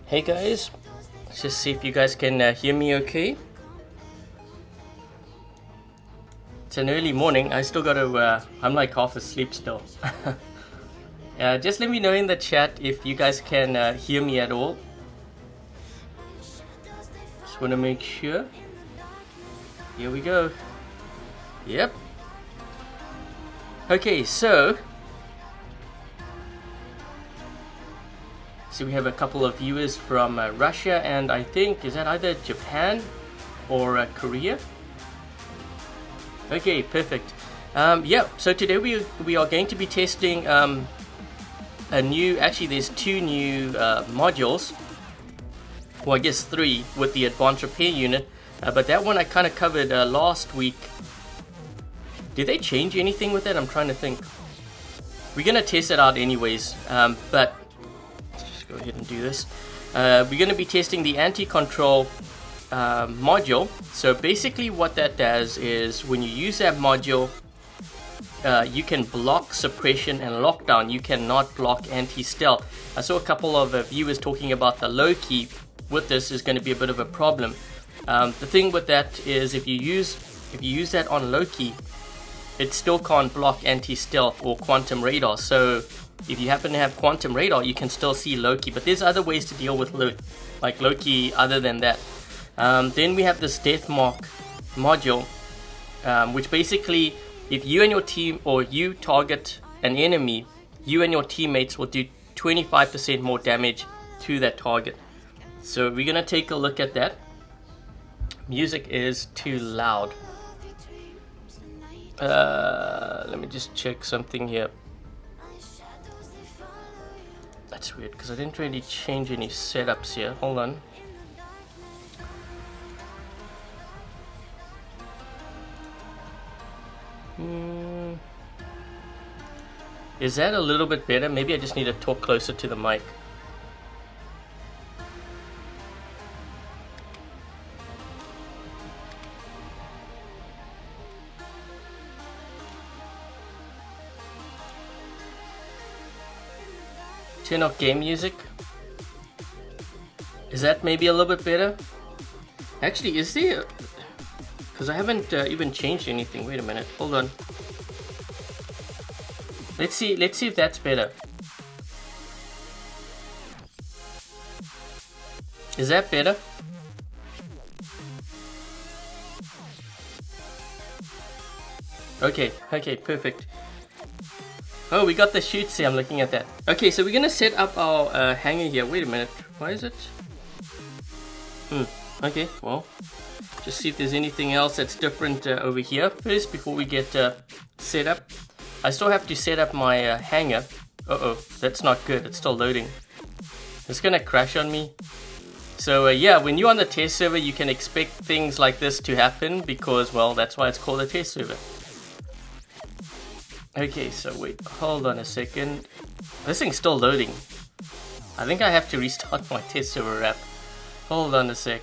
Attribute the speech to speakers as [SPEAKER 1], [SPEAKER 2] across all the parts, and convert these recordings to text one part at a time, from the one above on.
[SPEAKER 1] Hey guys, let's just see if you guys can hear me okay. It's an early morning. I still gotta, I'm like half asleep still. Just let me know in the chat if you guys can hear me at all. Just want to make sure. Here we go. Yep. Okay, so we have a couple of viewers from Russia, and I think, is that either Japan or Korea? Okay, perfect. Yeah, so today we are going to be testing a new, actually there's two new modules, well I guess three with the advanced repair unit, but that one I kind of covered last week. Did they change anything with it? I'm trying to think. We're going to test it out anyways, but go ahead and do this. We're going to be testing the Anticontrol module. So basically what that does is when you use that module, you can block suppression and lockdown. You cannot block anti-stealth. I saw a couple of viewers talking about the low key with this is going to be a bit of a problem. The thing with that is if you use that on low key, it still can't block anti-stealth or quantum radar. So if you happen to have quantum radar, you can still see Loki, but there's other ways to deal with Loki other than that. Then we have this death mark module, which basically, if you and your team, or you target an enemy, you and your teammates will do 25% more damage to that target. So we're gonna take a look at that. Music is too loud. Let me just check something here. That's weird because I didn't really change any setups here. Hold on. Is that a little bit better? Maybe I just need to talk closer to the mic. Turn off game music. Is that maybe a little bit better? Actually, is there? Because I haven't even changed anything. Wait a minute. Hold on. Let's see if that's better. Is that better? Okay, perfect. Oh, we got the shoots here. I'm looking at that. Okay, so we're gonna set up our hanger here. Wait a minute. Why is it? Okay, well, just see if there's anything else that's different over here first before we get set up. I still have to set up my hanger. Uh-oh, that's not good. It's still loading. It's gonna crash on me. So yeah, when you're on the test server, you can expect things like this to happen because, well, that's why it's called a test server. Okay, so wait, hold on a second. This thing's still loading. I think I have to restart my test server app. Hold on a sec.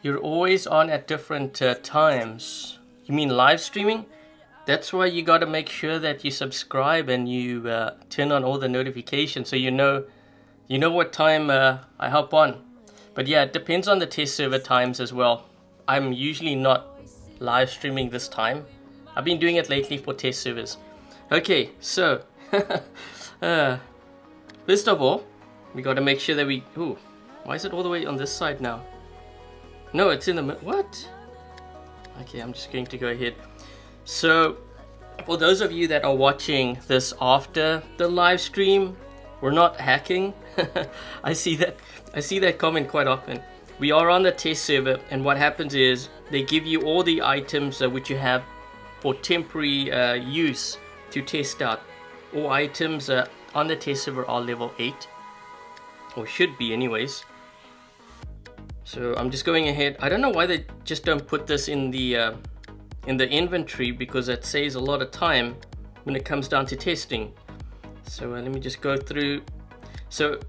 [SPEAKER 1] You're always on at different times. You mean live streaming? That's why you gotta make sure that you subscribe and you turn on all the notifications so you know what time I hop on. But yeah, it depends on the test server times as well. I'm usually not live streaming this time. I've been doing it lately for test servers. Okay, so first of all, we gotta make sure that we... Ooh, why is it all the way on this side now? No, it's in the middle. What? Okay, I'm just going to go ahead. So, for those of you that are watching this after the live stream, we're not hacking. I see that comment quite often. We are on the test server, and what happens is they give you all the items which you have for temporary use to test out. All items on the test server are level 8, or should be anyways. So I'm just going ahead. I don't know why they just don't put this in the inventory, because it saves a lot of time when it comes down to testing. So let me just go through. So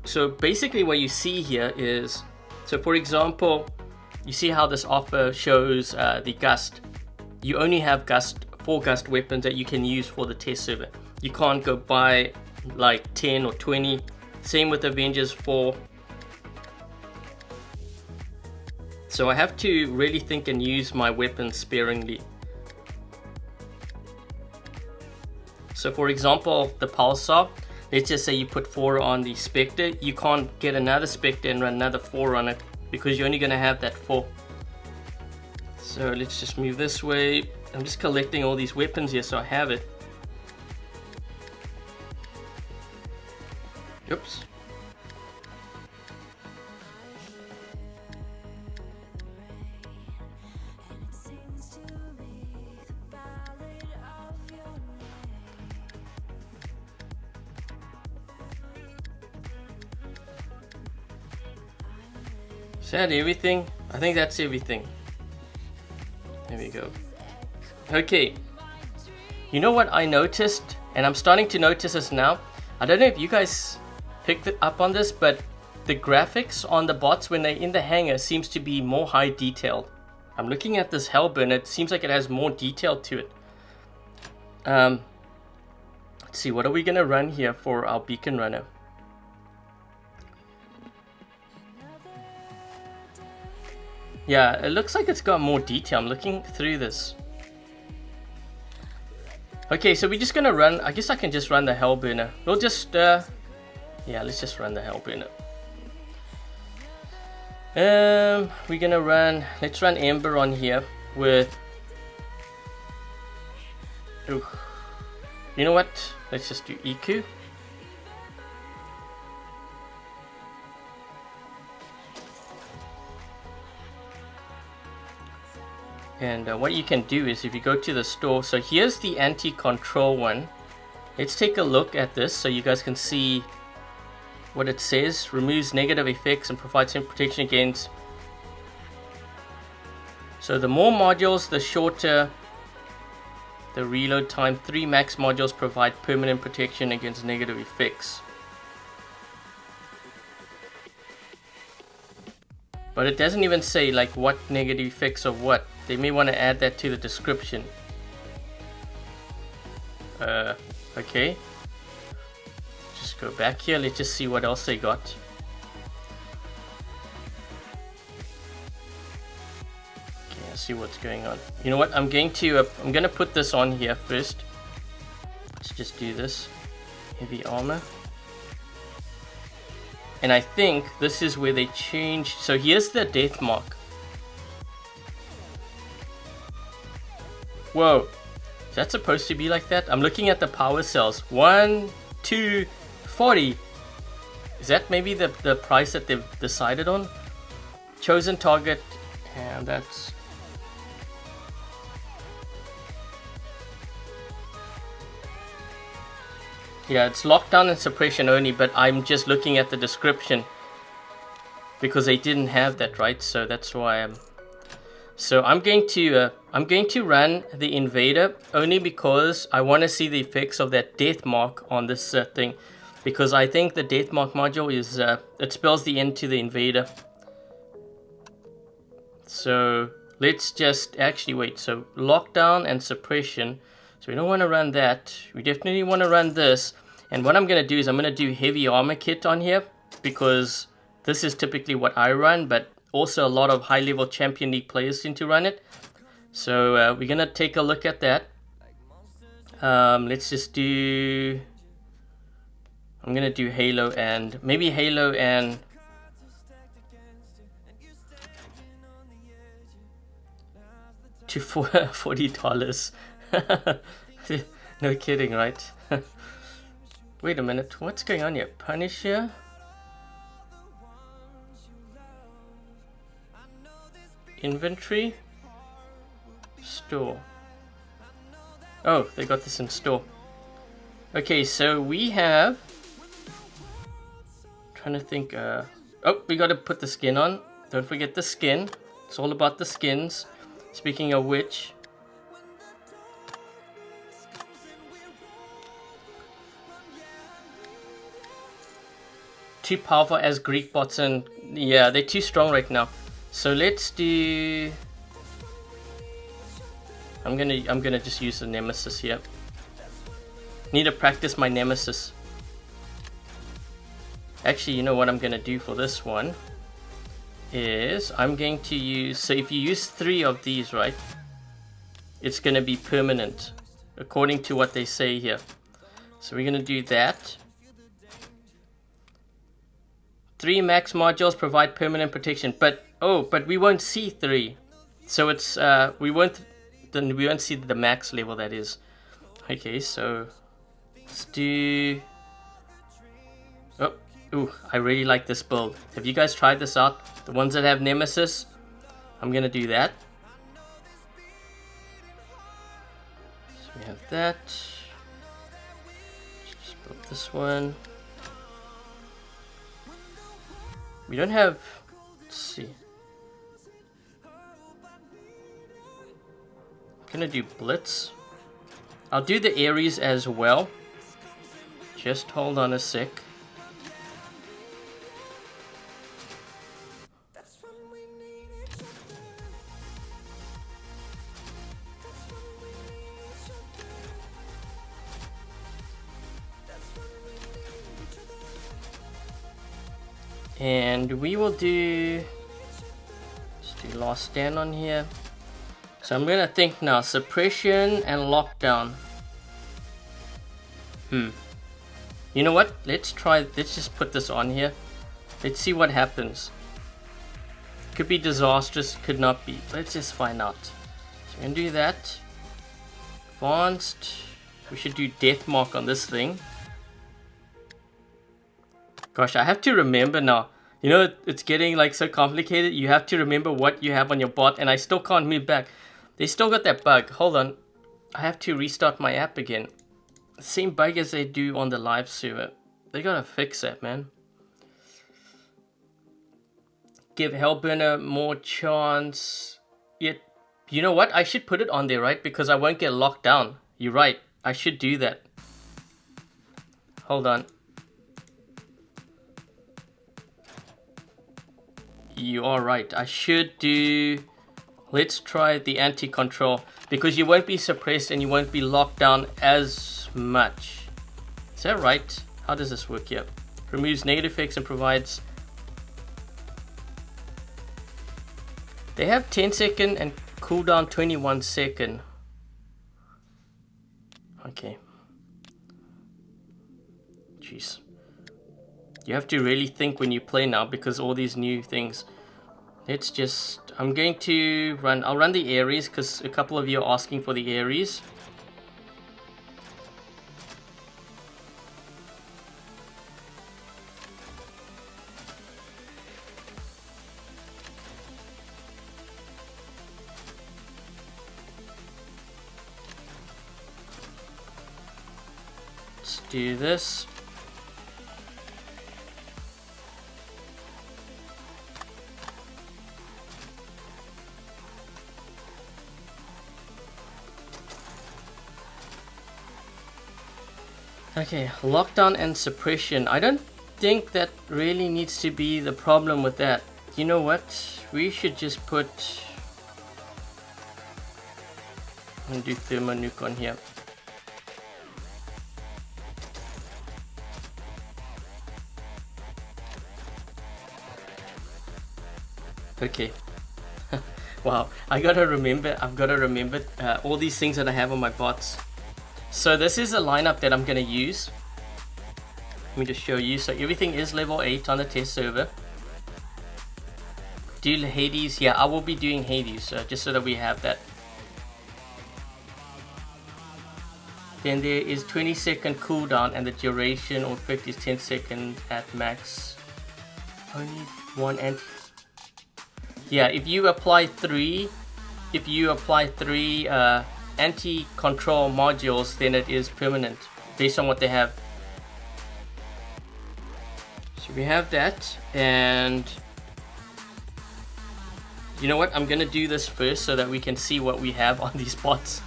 [SPEAKER 1] basically what you see here is, so for example, you see how this offer shows the gust. You only have 4 gust weapons that you can use for the test server. You can't go buy like 10 or 20. Same with Avengers 4. So I have to really think and use my weapons sparingly. So for example, the Pulsar, let's just say you put 4 on the Spectre, you can't get another Spectre and run another 4 on it, because you're only going to have that 4. So let's just move this way. I'm just collecting all these weapons here so I have it. Oops. Is that everything? I think that's everything. There we go. Okay. You know what I noticed? And I'm starting to notice this now. I don't know if you guys picked it up on this, but the graphics on the bots when they're in the hangar seems to be more high detailed. I'm looking at this Hellburn. It seems like it has more detail to it. Let's see. What are we going to run here for our beacon runner? Yeah, it looks like it's got more detail. I'm looking through this. Okay, so we're just gonna run. I guess I can just run the Hellburner. We'll just, yeah, let's just run the Hellburner. We're gonna run. Let's run Ember on here with. Ooh, you know what? Let's just do EQ. And what you can do is, if you go to the store, so here's the Anticontrol one. Let's take a look at this so you guys can see what it says. Removes negative effects and provides some protection against. So the more modules, the shorter the reload time. 3 max modules provide permanent protection against negative effects. But it doesn't even say like what negative effects of what. They may want to add that to the description. Okay. Just go back here. Let's just see what else they got. Okay, let's see what's going on. You know what? I'm going to put this on here first. Let's just do this. Heavy armor. And I think this is where they changed. So here's the death mark. Whoa, is that supposed to be like that? I'm looking at the power cells. 1, 2, 40. Is that maybe the price that they've decided on? Chosen target, and that's... Yeah, it's lockdown and suppression only, but I'm just looking at the description because they didn't have that, right? So that's why I'm... So I'm going to run the Invader only because I want to see the effects of that death mark on this thing, because I think the death mark module is it spells the end to the Invader. So let's just actually wait. So lockdown and suppression. So we don't want to run that. We definitely want to run this. And what I'm going to do is I'm going to do heavy armor kit on here, because this is typically what I run, but also a lot of high level champion league players seem to run it. So we're going to take a look at that. Let's just do... I'm going to do Halo and... Maybe Halo and... to $40. No kidding, right? Wait a minute, what's going on here? Punisher? Inventory? Store. Oh, they got this in store. Okay, so we have... trying to think... oh, we got to put the skin on. Don't forget the skin. It's all about the skins. Speaking of which, too powerful as Greek bots, and yeah, they're too strong right now. So let's do. I'm gonna just use the Nemesis here. Need to practice my Nemesis. Actually, you know what I'm gonna do for this one is I'm going to use. So if you use 3 of these, right, it's gonna be permanent, according to what they say here. So we're gonna do that. 3 max modules provide permanent protection, but we won't see 3. So it's we won't see the max level, that is. Okay, so let's do. Ooh, I really like this build. Have you guys tried this out? The ones that have Nemesis? I'm gonna do that. So we have that. Just build this one. We don't have. Let's see. I'm gonna do Blitz. I'll do the Ares as well. Just hold on a sec. And we will do. Let's do Last Stand on here. So I'm gonna think now, Suppression and Lockdown. You know what? Let's just put this on here. Let's see what happens. Could be disastrous, could not be. Let's just find out. So we're gonna do that. Advanced. We should do Death Mark on this thing. Gosh, I have to remember now. You know, it's getting like so complicated. You have to remember what you have on your bot, and I still can't move back. They still got that bug. Hold on. I have to restart my app again. Same bug as they do on the live server. They gotta fix that, man. Give Hellburner more chance. Yet, you know what? I should put it on there, right? Because I won't get locked down. You're right. I should do that. Hold on. You are right. I should do. Let's try the Anticontrol, because you won't be suppressed and you won't be locked down as much. Is that right? How does this work here? Removes negative effects and provides. They have 10-second and cooldown 21-second. Okay. Jeez. You have to really think when you play now, because all these new things. Let's just. I'm going to run. I'll run the Ares because a couple of you are asking for the Ares. Let's do this. Okay, lockdown and suppression. I don't think that really needs to be the problem with that. You know what? We should just put. I'm gonna do thermo nuke on here. Okay. Wow, I've got to remember all these things that I have on my bots. So this is a lineup that I'm going to use. Let me just show you. So everything is level 8 on the test server. Do Hades. Yeah, I will be doing Hades, just so that we have that. Then there is 20-second cooldown, and the duration or effect is 10 seconds at max. Only one anti. Yeah, if you apply three anti-control modules, then it is permanent based on what they have. So we have that, and you know what? I'm gonna do this first so that we can see what we have on these bots.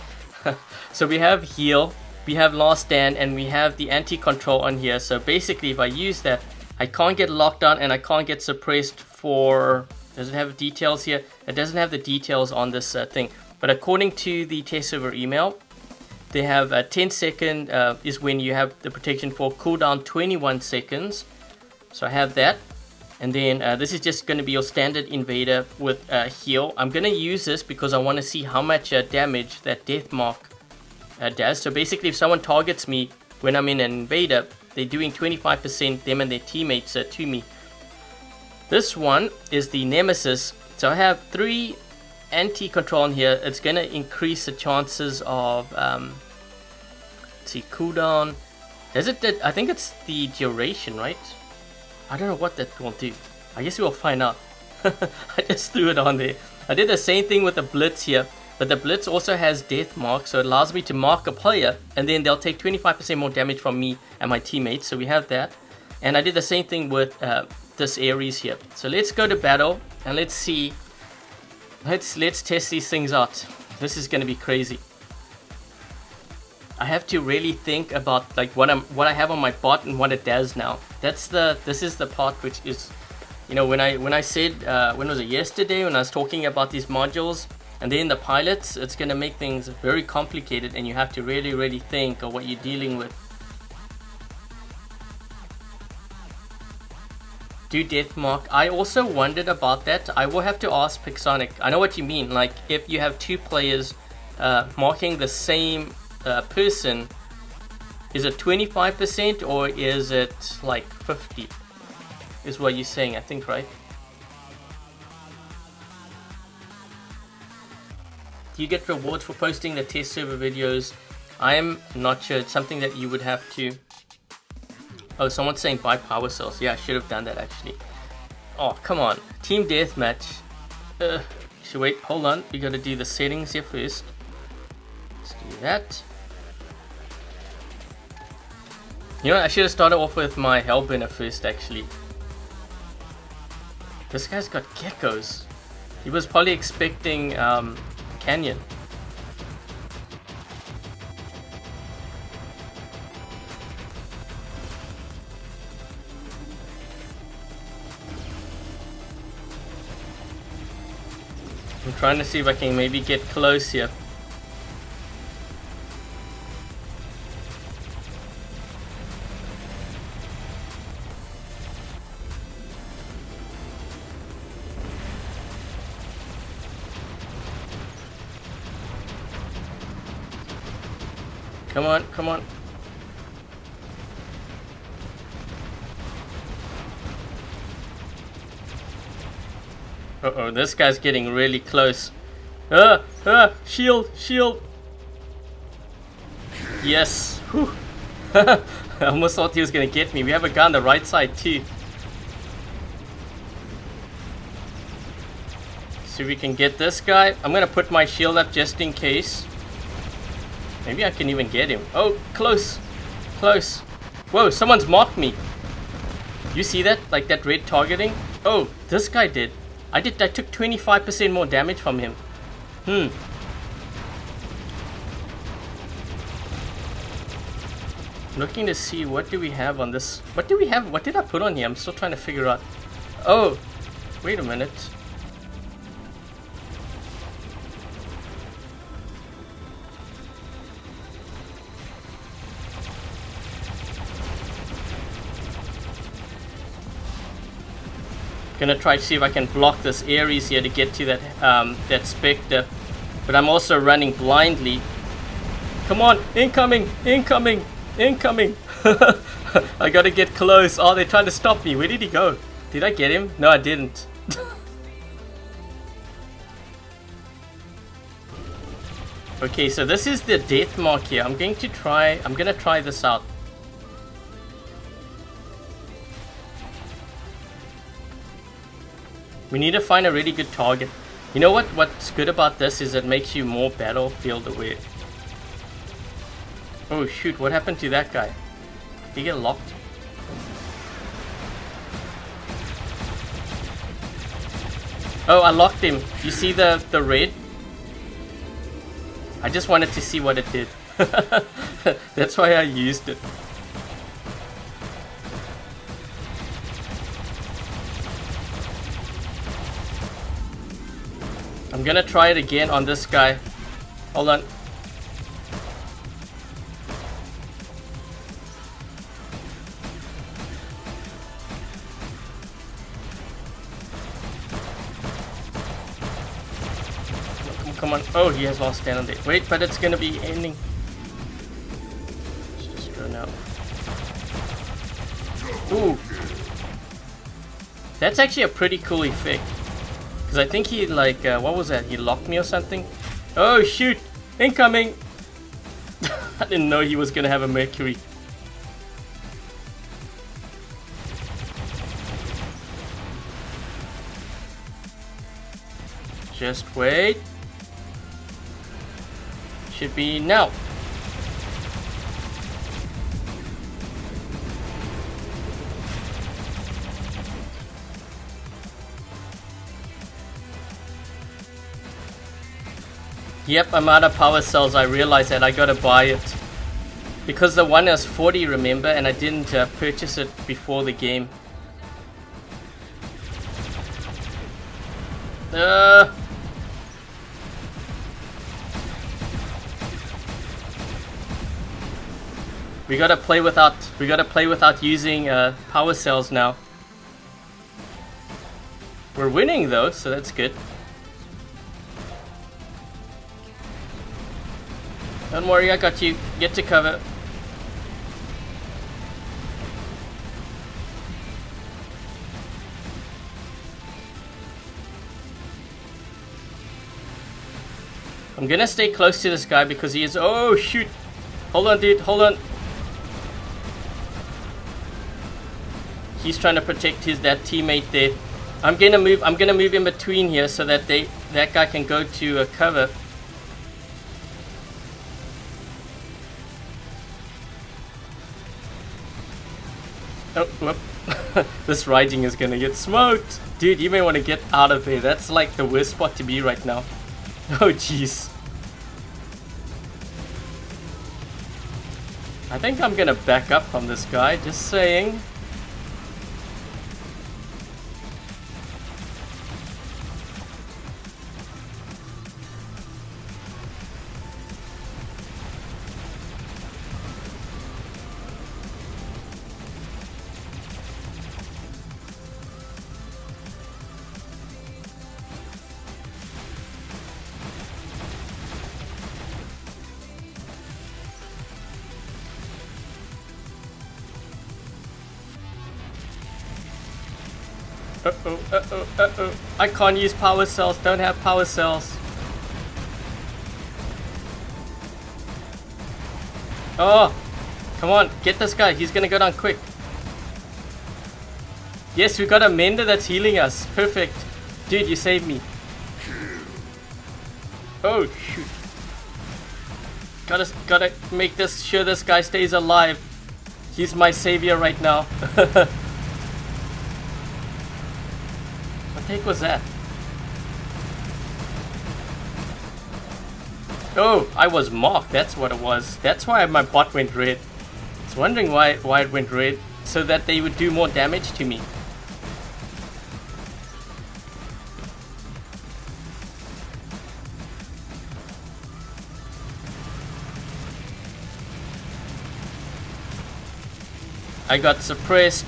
[SPEAKER 1] So we have heal, we have last stand, and we have the anti-control on here. So basically, if I use that, I can't get locked on and I can't get suppressed for... Does it have details here? It doesn't have the details on this thing. But according to the test server email, they have 10 second is when you have the protection for cooldown 21 seconds. So I have that. And then this is just going to be your standard invader with heal. I'm going to use this because I want to see how much damage that death mark does. So basically, if someone targets me when I'm in an invader, they're doing 25% them and their teammates to me. This one is the Nemesis. So I have 3 anti-control in here. It's going to increase the chances of, let's see, cooldown. Is it that? I think it's the duration, right? I don't know what that will do. I guess we'll find out. I just threw it on there. I did the same thing with the Blitz here. But the Blitz also has death mark. So it allows me to mark a player. And then they'll take 25% more damage from me and my teammates. So we have that. And I did the same thing with this Ares here. So let's go to battle. And let's see. Let's test these things out. This is going to be crazy. I have to really think about like what I have on my bot and what it does now. This is the part which is, you know, when I said when was it, yesterday, when I was talking about these modules and then the pilots, it's going to make things very complicated and you have to really think of what you're dealing with. Do death mark. I also wondered about that. I will have to ask Pixonic. I know what you mean. Like if you have 2 players marking the same person, is it 25% or is it like 50? Is what you're saying, I think, right? Do you get rewards for posting the test server videos? I am not sure. It's something that you would have to... Oh, someone's saying buy power cells. Yeah, I should have done that actually. Oh, come on. Team deathmatch. So wait, hold on. We gotta do the settings here first. Let's do that. You know, I should have started off with my Hellbender first actually. This guy's got geckos. He was probably expecting Canyon. I'm trying to see if I can maybe get close here. Come on, come on. Uh-oh, this guy's getting really close. Shield, shield. Yes. Whew. I almost thought he was gonna get me. We have a guy on the right side too. See if we can get this guy. I'm gonna put my shield up just in case. Maybe I can even get him. Oh, close. Close. Whoa, someone's marked me. You see that? Like that red targeting? Oh, this guy did. I took 25% more damage from him. Looking to see what do we have on this. What do we have? What did I put on here? I'm still trying to figure out. Oh, wait a minute. Gonna try to see if I can block this Ares here to get to that that Spectre, but I'm also running blindly. Come on, incoming, incoming, incoming. I gotta get close. Oh, they're trying to stop me. Where did he go? Did I get him? No, I didn't. Okay, so this is the death mark here. I'm gonna try this out. We need to find a really good target. You know what's good about this is it makes you more battlefield aware. Oh shoot, what happened to that guy? Did he get locked? Oh, I locked him. You see the red? I just wanted to see what it did. That's why I used it. I'm gonna try it again on this guy. Hold on. Come on. Oh, he has lost 10 on it. Wait, but it's gonna be ending. Let's just run out. Ooh. That's actually a pretty cool effect. Because I think he, like, what was that? He locked me or something? Oh, shoot! Incoming! I didn't know he was gonna have a Mercury. Just wait. Should be now. Yep, I'm out of power cells. I realized that. I gotta buy it. Because the one is 40, remember? And I didn't purchase it before the game. We gotta play without using power cells now. We're winning though, so that's good. Don't worry, I got you. Get to cover. I'm gonna stay close to this guy because he is. Oh shoot! Hold on, dude. Hold on. He's trying to protect that teammate there. I'm gonna move in between here so that that guy can go to cover. Oh, whoop. This riding is gonna get smoked. Dude, you may want to get out of there. That's like the worst spot to be right now. Oh, jeez. I think I'm gonna back up from this guy, just saying. Uh-oh, uh-oh, uh-oh. I can't use power cells, don't have power cells. Oh, come on, get this guy, he's gonna go down quick. Yes, we got a mender that's healing us, perfect. Dude, you saved me. Oh, shoot. Gotta make sure this guy stays alive. He's my savior right now. What the heck was that? Oh, I was mocked. That's what it was. That's why my bot went red. I was wondering why it went red. So that they would do more damage to me. I got suppressed.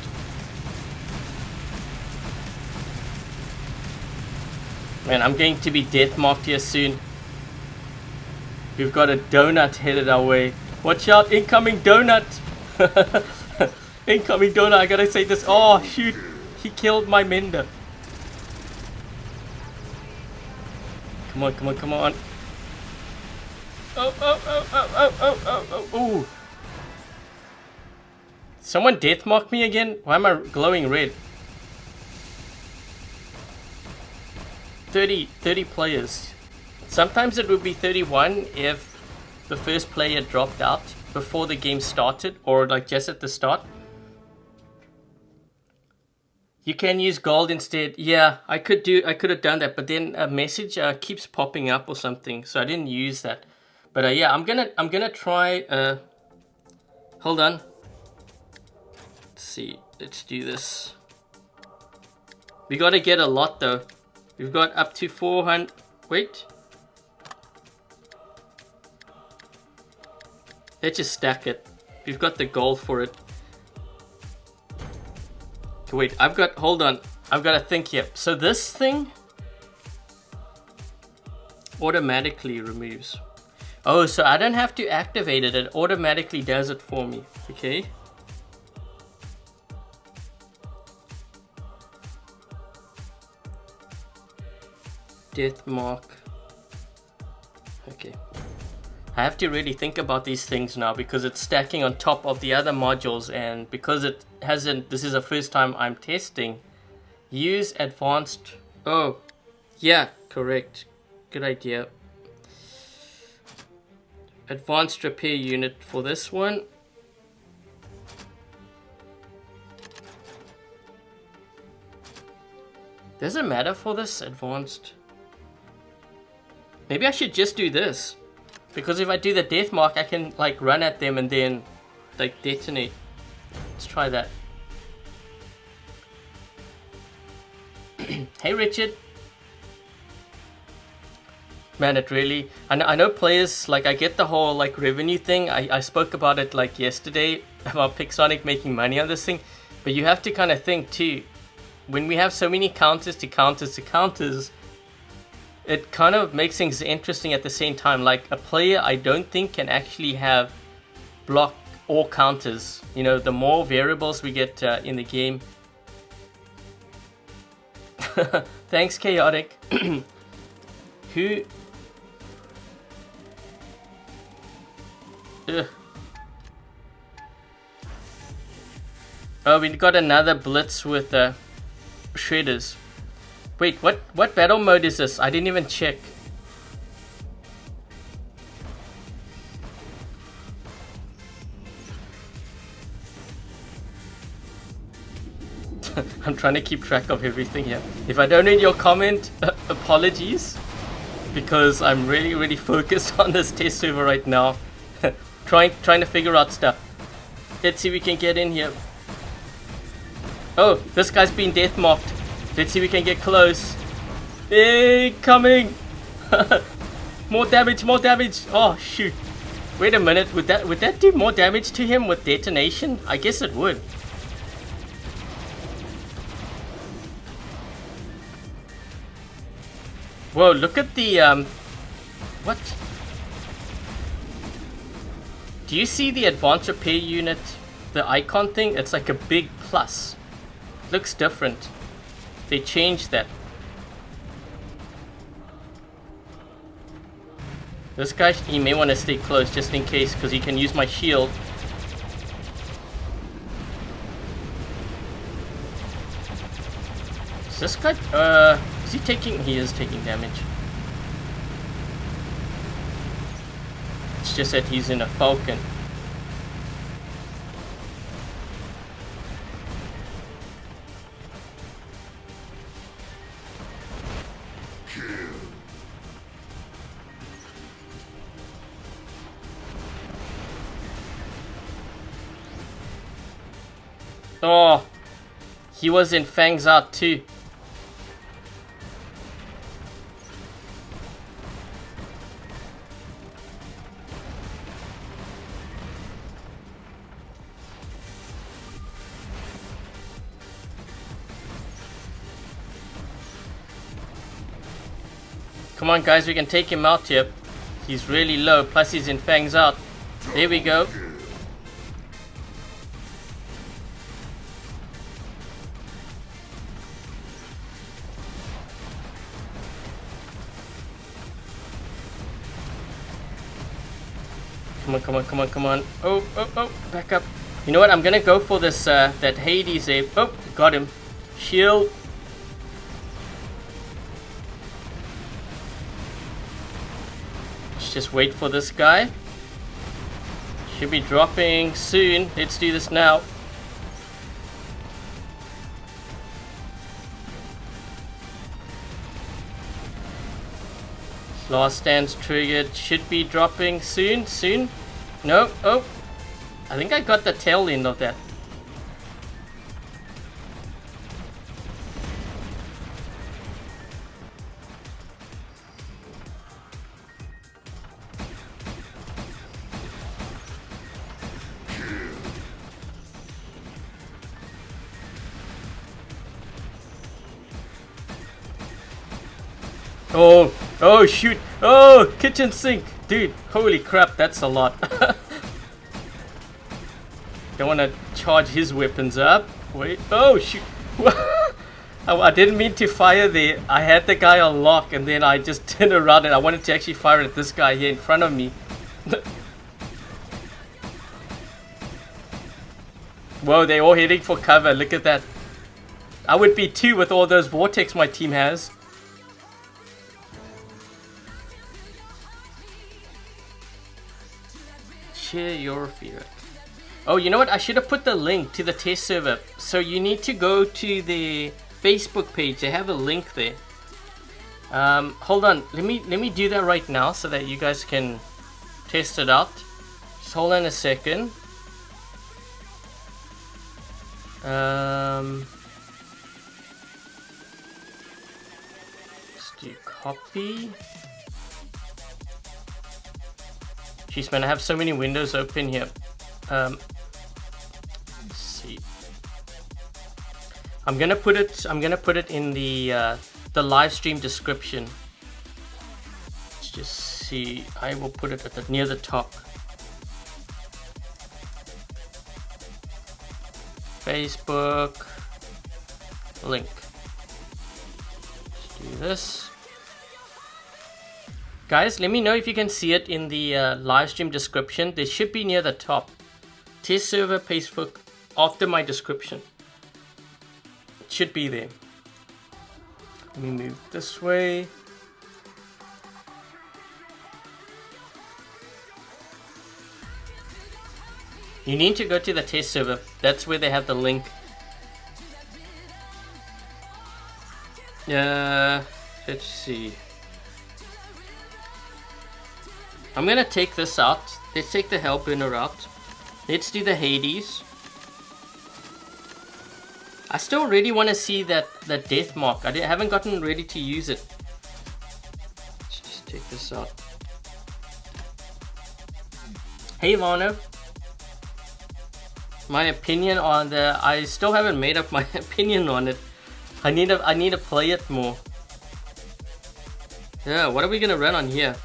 [SPEAKER 1] Man, I'm going to be death marked here soon. We've got a donut headed our way. Watch out, incoming donut! Incoming donut, I gotta say this. Oh, shoot! He killed my mender. Come on, come on, come on. Oh, oh, oh, oh, oh, oh, oh, oh, ooh. Someone death marked me again? Why am I glowing red? 30 players. Sometimes it would be 31 if the first player dropped out before the game started, or like just at the start. You can use gold instead. Yeah, I could have done that, but then a message keeps popping up or something, so I didn't use that. But yeah, I'm gonna try. Hold on. Let's see. Let's do this. We gotta get a lot though. We've got up to 400. Wait. Let's just stack it. We've got the gold for it. Wait, hold on. I've got to think here. So this thing automatically removes. Oh, so I don't have to activate it. It automatically does it for me. Okay. Death mark. Okay. I have to really think about these things now because it's stacking on top of the other modules, and because it hasn't, this is the first time I'm testing. Use advanced, oh, yeah, correct. Good idea. Advanced repair unit for this one. Does it matter for this advanced? Maybe I should just do this. Because if I do the death mark, I can like run at them and then like detonate. Let's try that. Hey Richard. Man, it really, I know players, like I get the whole like revenue thing. I spoke about it like yesterday about Pixonic making money on this thing. But you have to kind of think too, when we have so many counters to counters to counters, it kind of makes things interesting at the same time. Like a player, I don't think can actually have block or counters. You know, the more variables we get in the game. Thanks, Chaotic. Who? Ugh. Oh, we got another blitz with shredders. Wait, what battle mode is this? I didn't even check. I'm trying to keep track of everything here. If I don't read your comment, apologies. Because I'm really focused on this test server right now. trying to figure out stuff. Let's see if we can get in here. Oh, this guy's been death marked. Let's see if we can get close. Hey, coming! More damage, more damage! Oh shoot! Wait a minute, would that do more damage to him with detonation? I guess it would. Whoa! Look at the what? Do you see the advanced repair unit? The icon thing? It's like a big plus. Looks different. They changed that. This guy, he may want to stay close just in case, because he can use my shield. Is this guy, is he taking, he is taking damage. It's just that he's in a falcon. Oh, he was in Fangs Out too. Come on guys, we can take him out here. He's really low, plus he's in Fangs Out. There we go. Come on. Oh, back up. You know what? I'm gonna go for this, that Hades ape. Oh, got him. Shield. Let's just wait for this guy. Should be dropping soon. Let's do this now. Last stand's triggered. Should be dropping soon. No. Oh, I think I got the tail end of that. Oh shoot. Oh, kitchen sink. Dude, holy crap, that's a lot. Don't want to charge his weapons up. Wait. Oh shoot. I didn't mean to fire there. I had the guy on lock and then I just turned around and I wanted to actually fire at this guy here in front of me. Whoa, they're all heading for cover. Look at that. I would be too with all those vortex my team has. Share your fear. Oh, you know what? I should have put the link to the test server. So you need to go to the Facebook page. They have a link there. Hold on. Let me do that right now so that you guys can test it out. Just hold on a second. Let's do copy. Jeez, man, I have so many windows open here. Let's see. I'm gonna put it in the live stream description. Let's just see. I will put it at near the top. Facebook link. Let's do this. Guys, let me know if you can see it in the live stream description. They should be near the top. Test server Facebook after my description. It should be there. Let me move this way. You need to go to the test server. That's where they have the link. Let's see. I'm gonna take this out. Let's take the hell burner out. Let's do the Hades. I still really want to see that death mark. I haven't gotten ready to use it. Let's just take this out. Hey Vano. My opinion on the... I still haven't made up my opinion on it. I need to play it more. Yeah, what are we gonna run on here?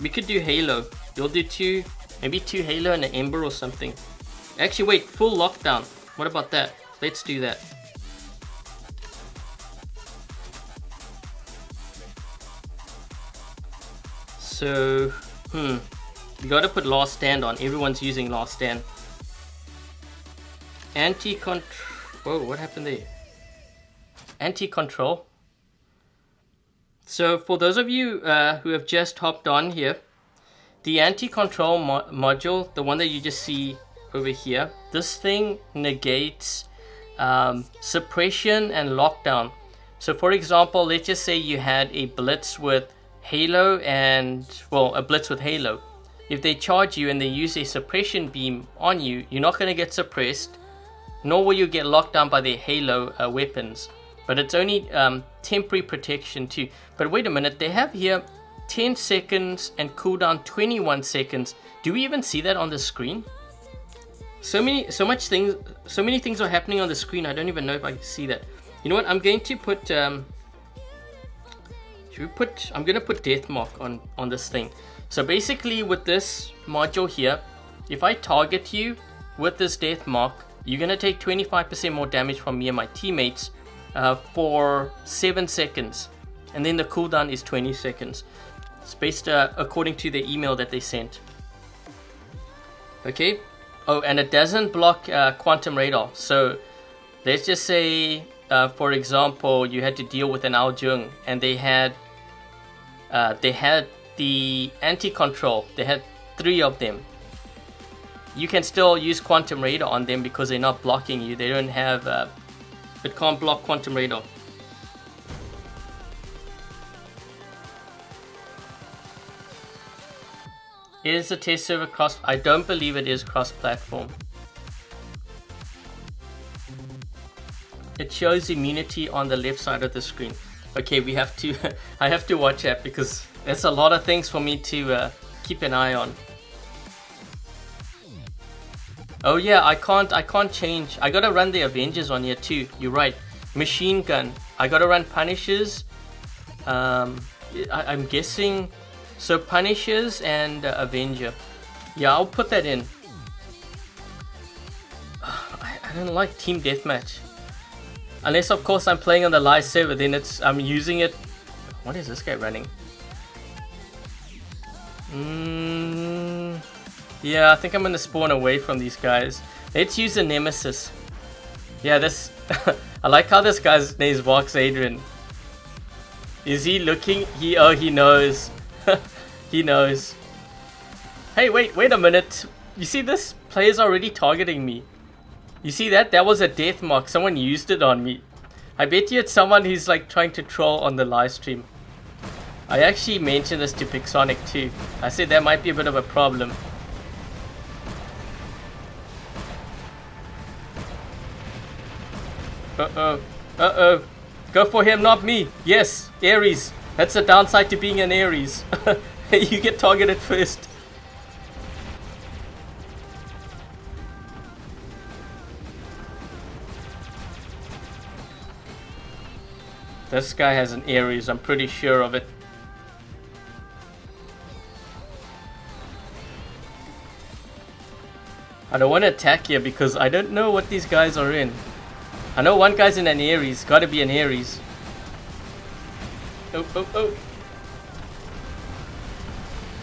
[SPEAKER 1] We could do Halo. You'll do maybe two Halo and an Ember or something. Actually, wait, full lockdown. What about that? Let's do that. So, you gotta put Last Stand on. Everyone's using Last Stand. Anticontrol. Whoa, what happened there? Anticontrol. So for those of you who have just hopped on here, the Anticontrol module, the one that you just see over here, this thing negates suppression and lockdown. So for example, let's just say you had a blitz with Halo and, well, a blitz with Halo. If they charge you and they use a suppression beam on you, you're not going to get suppressed, nor will you get locked down by their Halo weapons. But it's only temporary protection too. But wait a minute, they have here 10 seconds and cooldown 21 seconds. Do we even see that on the screen? So many things are happening on the screen. I don't even know if I can see that. You know what? I'm going to put I'm gonna put death mark on this thing. So basically with this module here, if I target you with this death mark, you're gonna take 25% more damage from me and my teammates for 7 seconds, and then the cooldown is 20 seconds. It's based according to the email that they sent. Okay. Oh, and it doesn't block quantum radar. So let's just say, for example, you had to deal with an Al Jung, and they had the Anticontrol. They had 3 of them. You can still use quantum radar on them because they're not blocking you. They don't have it can't block quantum radar. Is the test server cross? I don't believe it is cross-platform. It shows immunity on the left side of the screen. Okay, we have to. I have to watch that because there's a lot of things for me to keep an eye on. Oh yeah, I can't change. I gotta run the Avengers on here too. You're right. Machine gun. I gotta run Punishers. I'm guessing. So Punishers and Avenger. Yeah, I'll put that in. I don't like Team Deathmatch. Unless of course I'm playing on the live server, then I'm using it. What is this guy running? Yeah, I think I'm gonna spawn away from these guys. Let's use a Nemesis. Yeah, this I like how this guy's name is Vox Adrian. Is he looking? He knows. He knows. Hey, wait a minute. You see this? Player's already targeting me. You see that? That was a death mark. Someone used it on me. I bet you it's someone who's like trying to troll on the live stream. I actually mentioned this to Pixonic too. I said that might be a bit of a problem. Uh-oh. Go for him, not me. Yes, Aries. That's the downside to being an Aries. You get targeted first. This guy has an Aries, I'm pretty sure of it. I don't want to attack here because I don't know what these guys are in. I know one guy's in an Aries, gotta be an Aries. Oh.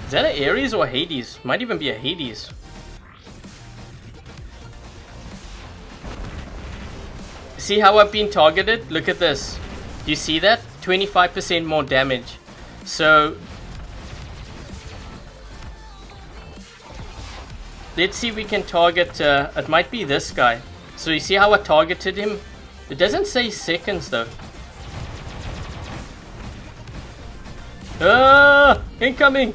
[SPEAKER 1] Is that an Aries or Hades? Might even be a Hades. See how I've been targeted? Look at this. You see that? 25% more damage. So let's see if we can target, it might be this guy. So you see how I targeted him? It doesn't say seconds though. Incoming!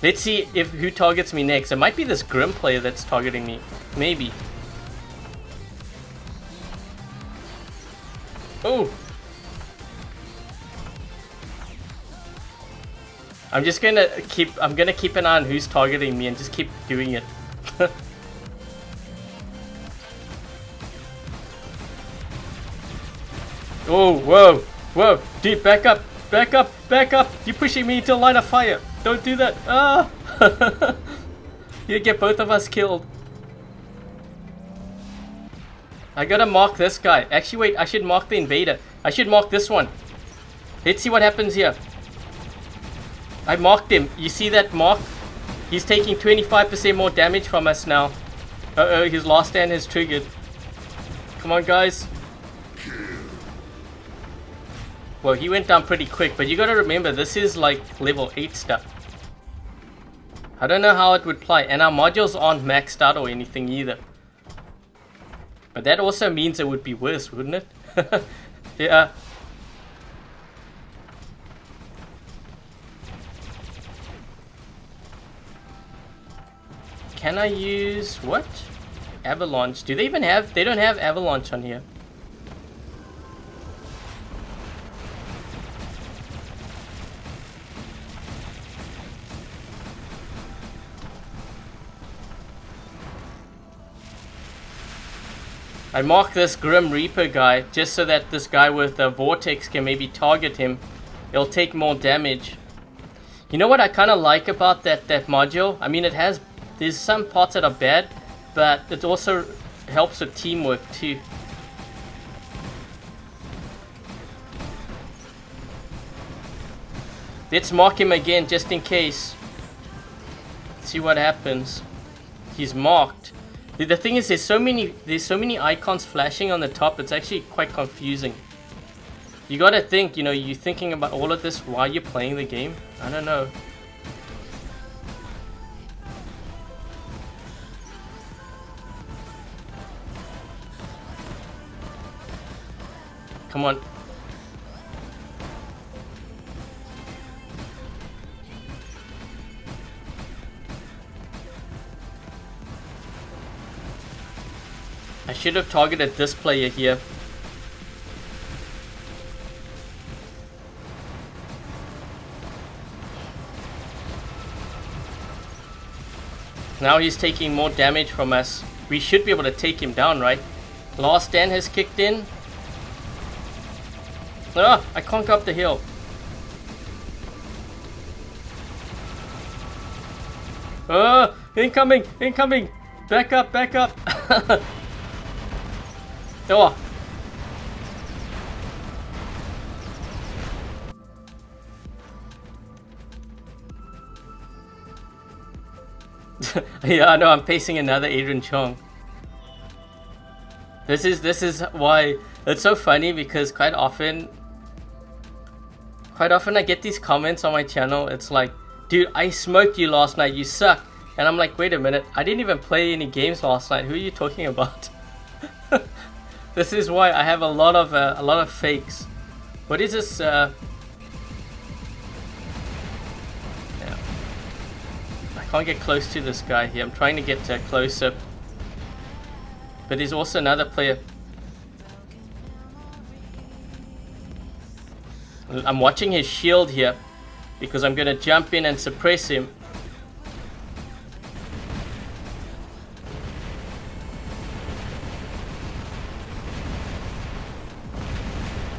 [SPEAKER 1] Let's see who targets me next. It might be this Grim player that's targeting me. Maybe. Oh! I'm gonna keep an eye on who's targeting me and just keep doing it. Oh, whoa, dude, back up. You're pushing me into a line of fire. Don't do that. Ah! You get both of us killed. I gotta mark this guy. Actually, wait, I should mark the invader. I should mark this one. Let's see what happens here. I marked him. You see that mark? He's taking 25% more damage from us now. Uh-oh, his last stand has triggered. Come on, guys. Well, he went down pretty quick, but you gotta remember, this is like level 8 stuff. I don't know how it would play, and our modules aren't maxed out or anything either. But that also means it would be worse, wouldn't it? Yeah. Can I use what? Avalanche. Do they even have? They don't have Avalanche on here. I mark this Grim Reaper guy just so that this guy with the Vortex can maybe target him. It'll take more damage. You know what I kind of like about that module? I mean, there's some parts that are bad, but it also helps with teamwork too. Let's mark him again just in case. See what happens. He's marked. The thing is, there's so many icons flashing on the top. It's actually quite confusing. You gotta think, you know, you're thinking about all of this while you're playing the game. I don't know. Come on. I should have targeted this player here. Now he's taking more damage from us. We should be able to take him down, right? Last stand has kicked in. Ah, I can't go up the hill. Ah, incoming, incoming. Back up, back up. Oh. Yeah, I know, I'm facing another Adrian Chong. This is why it's so funny, because quite often I get these comments on my channel. It's like, dude, I smoked you last night, you suck. And I'm like, wait a minute, I didn't even play any games last night. Who are you talking about? This is why I have a lot of fakes. What is this? Yeah. I can't get close to this guy here. I'm trying to get closer. But there's also another player. I'm watching his shield here, because I'm going to jump in and suppress him.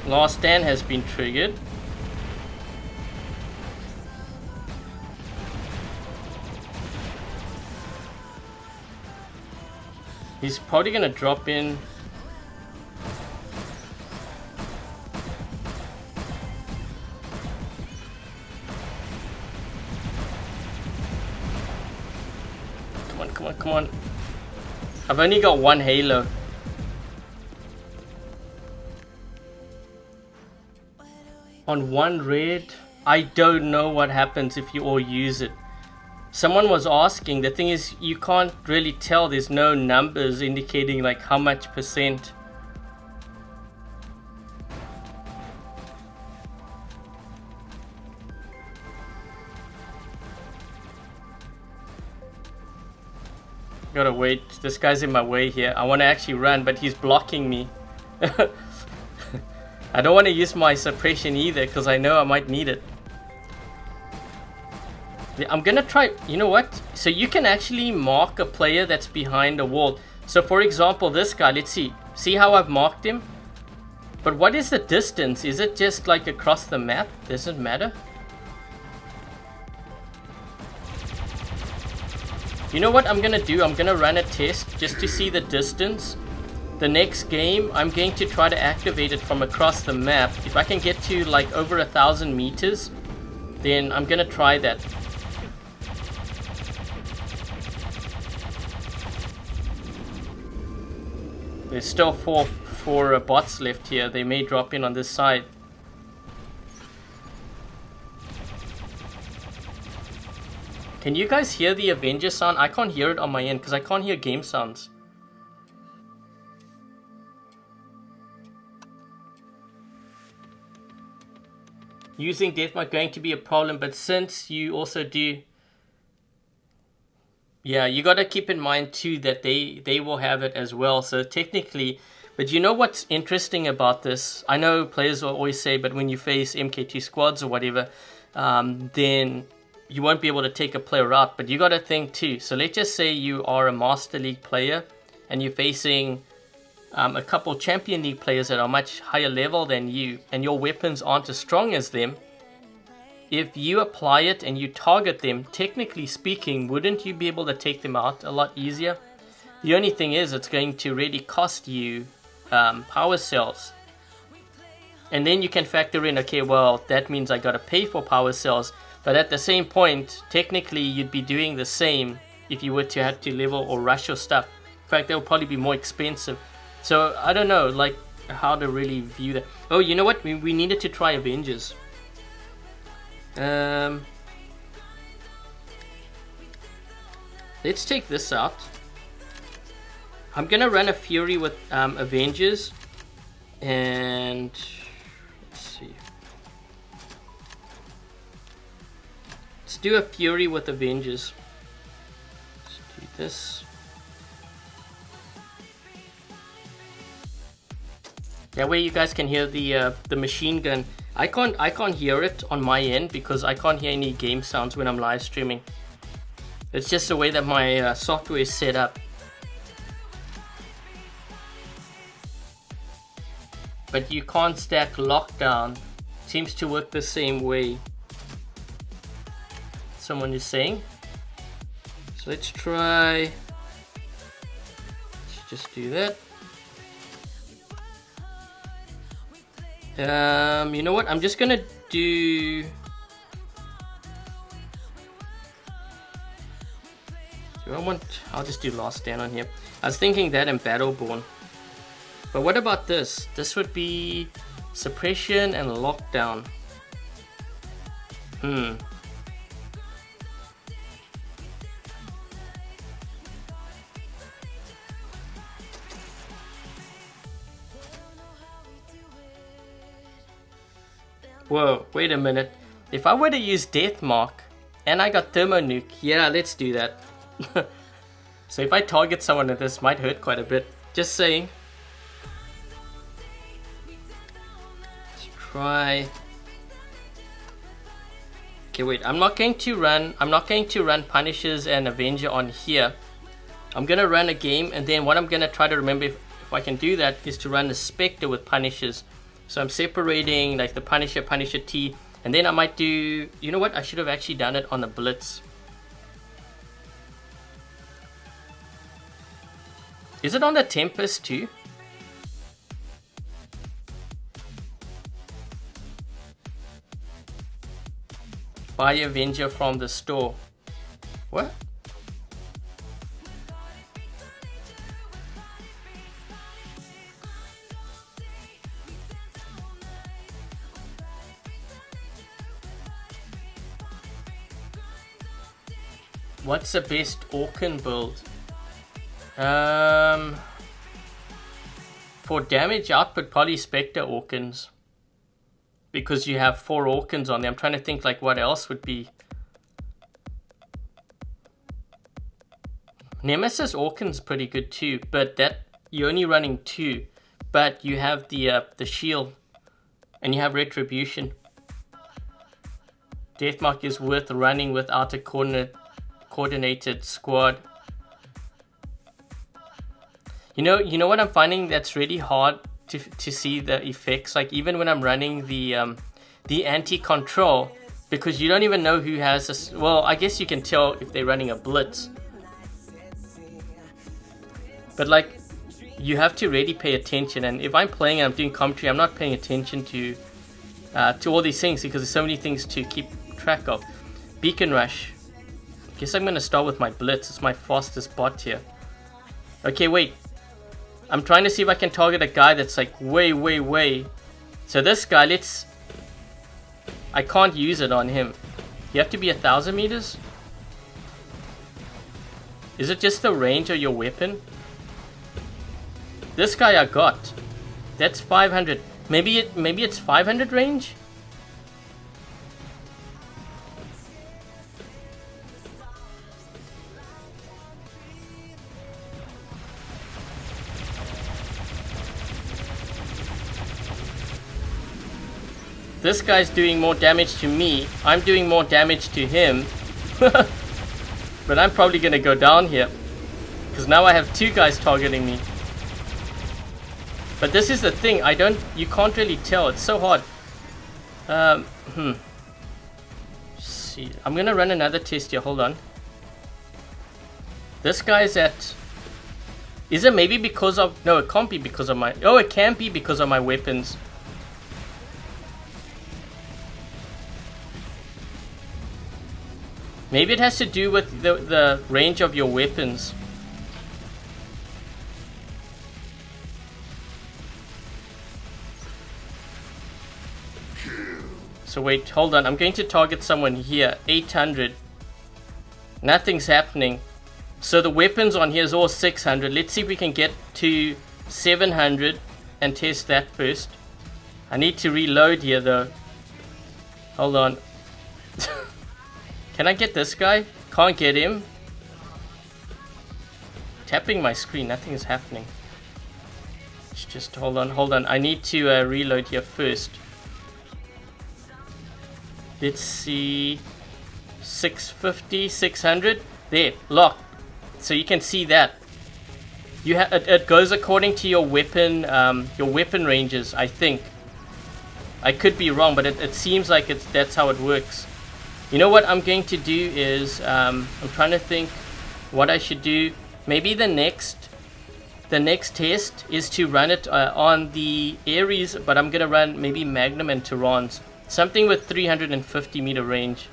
[SPEAKER 1] Last stand has been triggered. He's probably going to drop in. Come on, come on, come on. I've only got one halo. On one red, I don't know what happens if you all use it. Someone was asking, the thing is, you can't really tell, there's no numbers indicating like how much percent. Gotta wait, this guy's in my way here. I want to actually run, but he's blocking me. I don't want to use my suppression either, because I know I might need it. I'm gonna try, you know what? So you can actually mark a player that's behind a wall. So for example, this guy, let's see. See how I've marked him? But what is the distance? Is it just like across the map? Does it matter? You know what I'm gonna do? I'm gonna run a test just to see the distance. The next game, I'm going to try to activate it from across the map. If I can get to like over 1,000 meters, then I'm gonna try that. There's still four bots left here. They may drop in on this side. Can you guys hear the Avenger sound? I can't hear it on my end because I can't hear game sounds. Using deathmark going to be a problem, but since you also do, yeah, you got to keep in mind too that they will have it as well. So technically, but you know what's interesting about this? I know players will always say, but when you face MK2 squads or whatever, then you won't be able to take a player out. But you got to think too. So let's just say you are a Master League player and you're facing a couple Champion League players that are much higher level than you, and your weapons aren't as strong as them. If you apply it and you target them, technically speaking, wouldn't you be able to take them out a lot easier? The only thing is, it's going to really cost you power cells. And then you can factor in, okay, well, that means I gotta pay for power cells. But at the same point, technically, you'd be doing the same if you were to have to level or rush your stuff. In fact, that would probably be more expensive. So, I don't know, like, how to really view that. Oh, you know what? We needed to try Avengers. Let's take this out. I'm gonna run a Fury with Avengers. And let's see. Let's do a Fury with Avengers. Let's do this. That way you guys can hear the machine gun. I can't hear it on my end because I can't hear any game sounds when I'm live streaming. It's just the way that my software is set up. But you can't stack lockdown. Seems to work the same way. Someone is saying. So let's try. Let's just do that. You know what? I'm just gonna do. I'll just do Last Stand on here. I was thinking that and Battleborn. But what about this? This would be Suppression and Lockdown. Whoa, wait a minute. If I were to use Deathmark and I got Thermo Nuke, yeah, let's do that. So if I target someone with this, might hurt quite a bit. Just saying. Let's try. Okay, wait. I'm not going to run Punishes and Avenger on here. I'm gonna run a game, and then what I'm gonna try to remember if I can do that is to run the Spectre with Punishes. So I'm separating like the Punisher, Punisher T, and then I might do, you know what, I should have actually done it on the Blitz. Is it on the Tempest too? Buy Avenger from the store. What? What's the best Orkan build? For damage output, probably Spectre Orkans. Because you have 4 Orkans on there. I'm trying to think like what else would be. Nemesis Orkan's pretty good too, but that you're only running 2. But you have the shield and you have Retribution. Deathmark is worth running without a coordinated squad. You know what I'm finding that's really hard to see the effects, like even when I'm running the Anticontrol, because you don't even know who has this. Well, I guess you can tell if they're running a Blitz, but like you have to really pay attention. And if I'm playing and I'm doing commentary, I'm not paying attention to all these things because there's so many things to keep track of. Beacon Rush. Guess I'm gonna start with my Blitz. It's my fastest bot here. Okay, wait. I'm trying to see if I can target a guy that's like way. So this guy, I can't use it on him. You have to be 1,000 meters? Is it just the range of your weapon? This guy I got. That's 500. Maybe it's 500 range? This guy's doing more damage to me. I'm doing more damage to him. But I'm probably gonna go down here. Because now I have 2 guys targeting me. But this is the thing, you can't really tell. It's so hard. See, I'm gonna run another test here, hold on. This guy's at... Is it maybe because of... No, it can't be because of my... Oh, it can be because of my weapons. Maybe it has to do with the range of your weapons. So wait, hold on. I'm going to target someone here. 800. Nothing's happening. So the weapons on here is all 600. Let's see if we can get to 700 and test that first. I need to reload here though. Hold on. Can I get this guy? Can't get him. Tapping my screen, nothing is happening. Just hold on. I need to reload here first. Let's see. 650, 600. There, locked. So you can see that. It goes according to your weapon ranges, I think. I could be wrong, but it seems like that's how it works. You know what I'm going to do is I'm trying to think what I should do. Maybe the next test is to run it on the Ares, but I'm gonna run maybe Magnum and Tehran's, something with 350 meter range.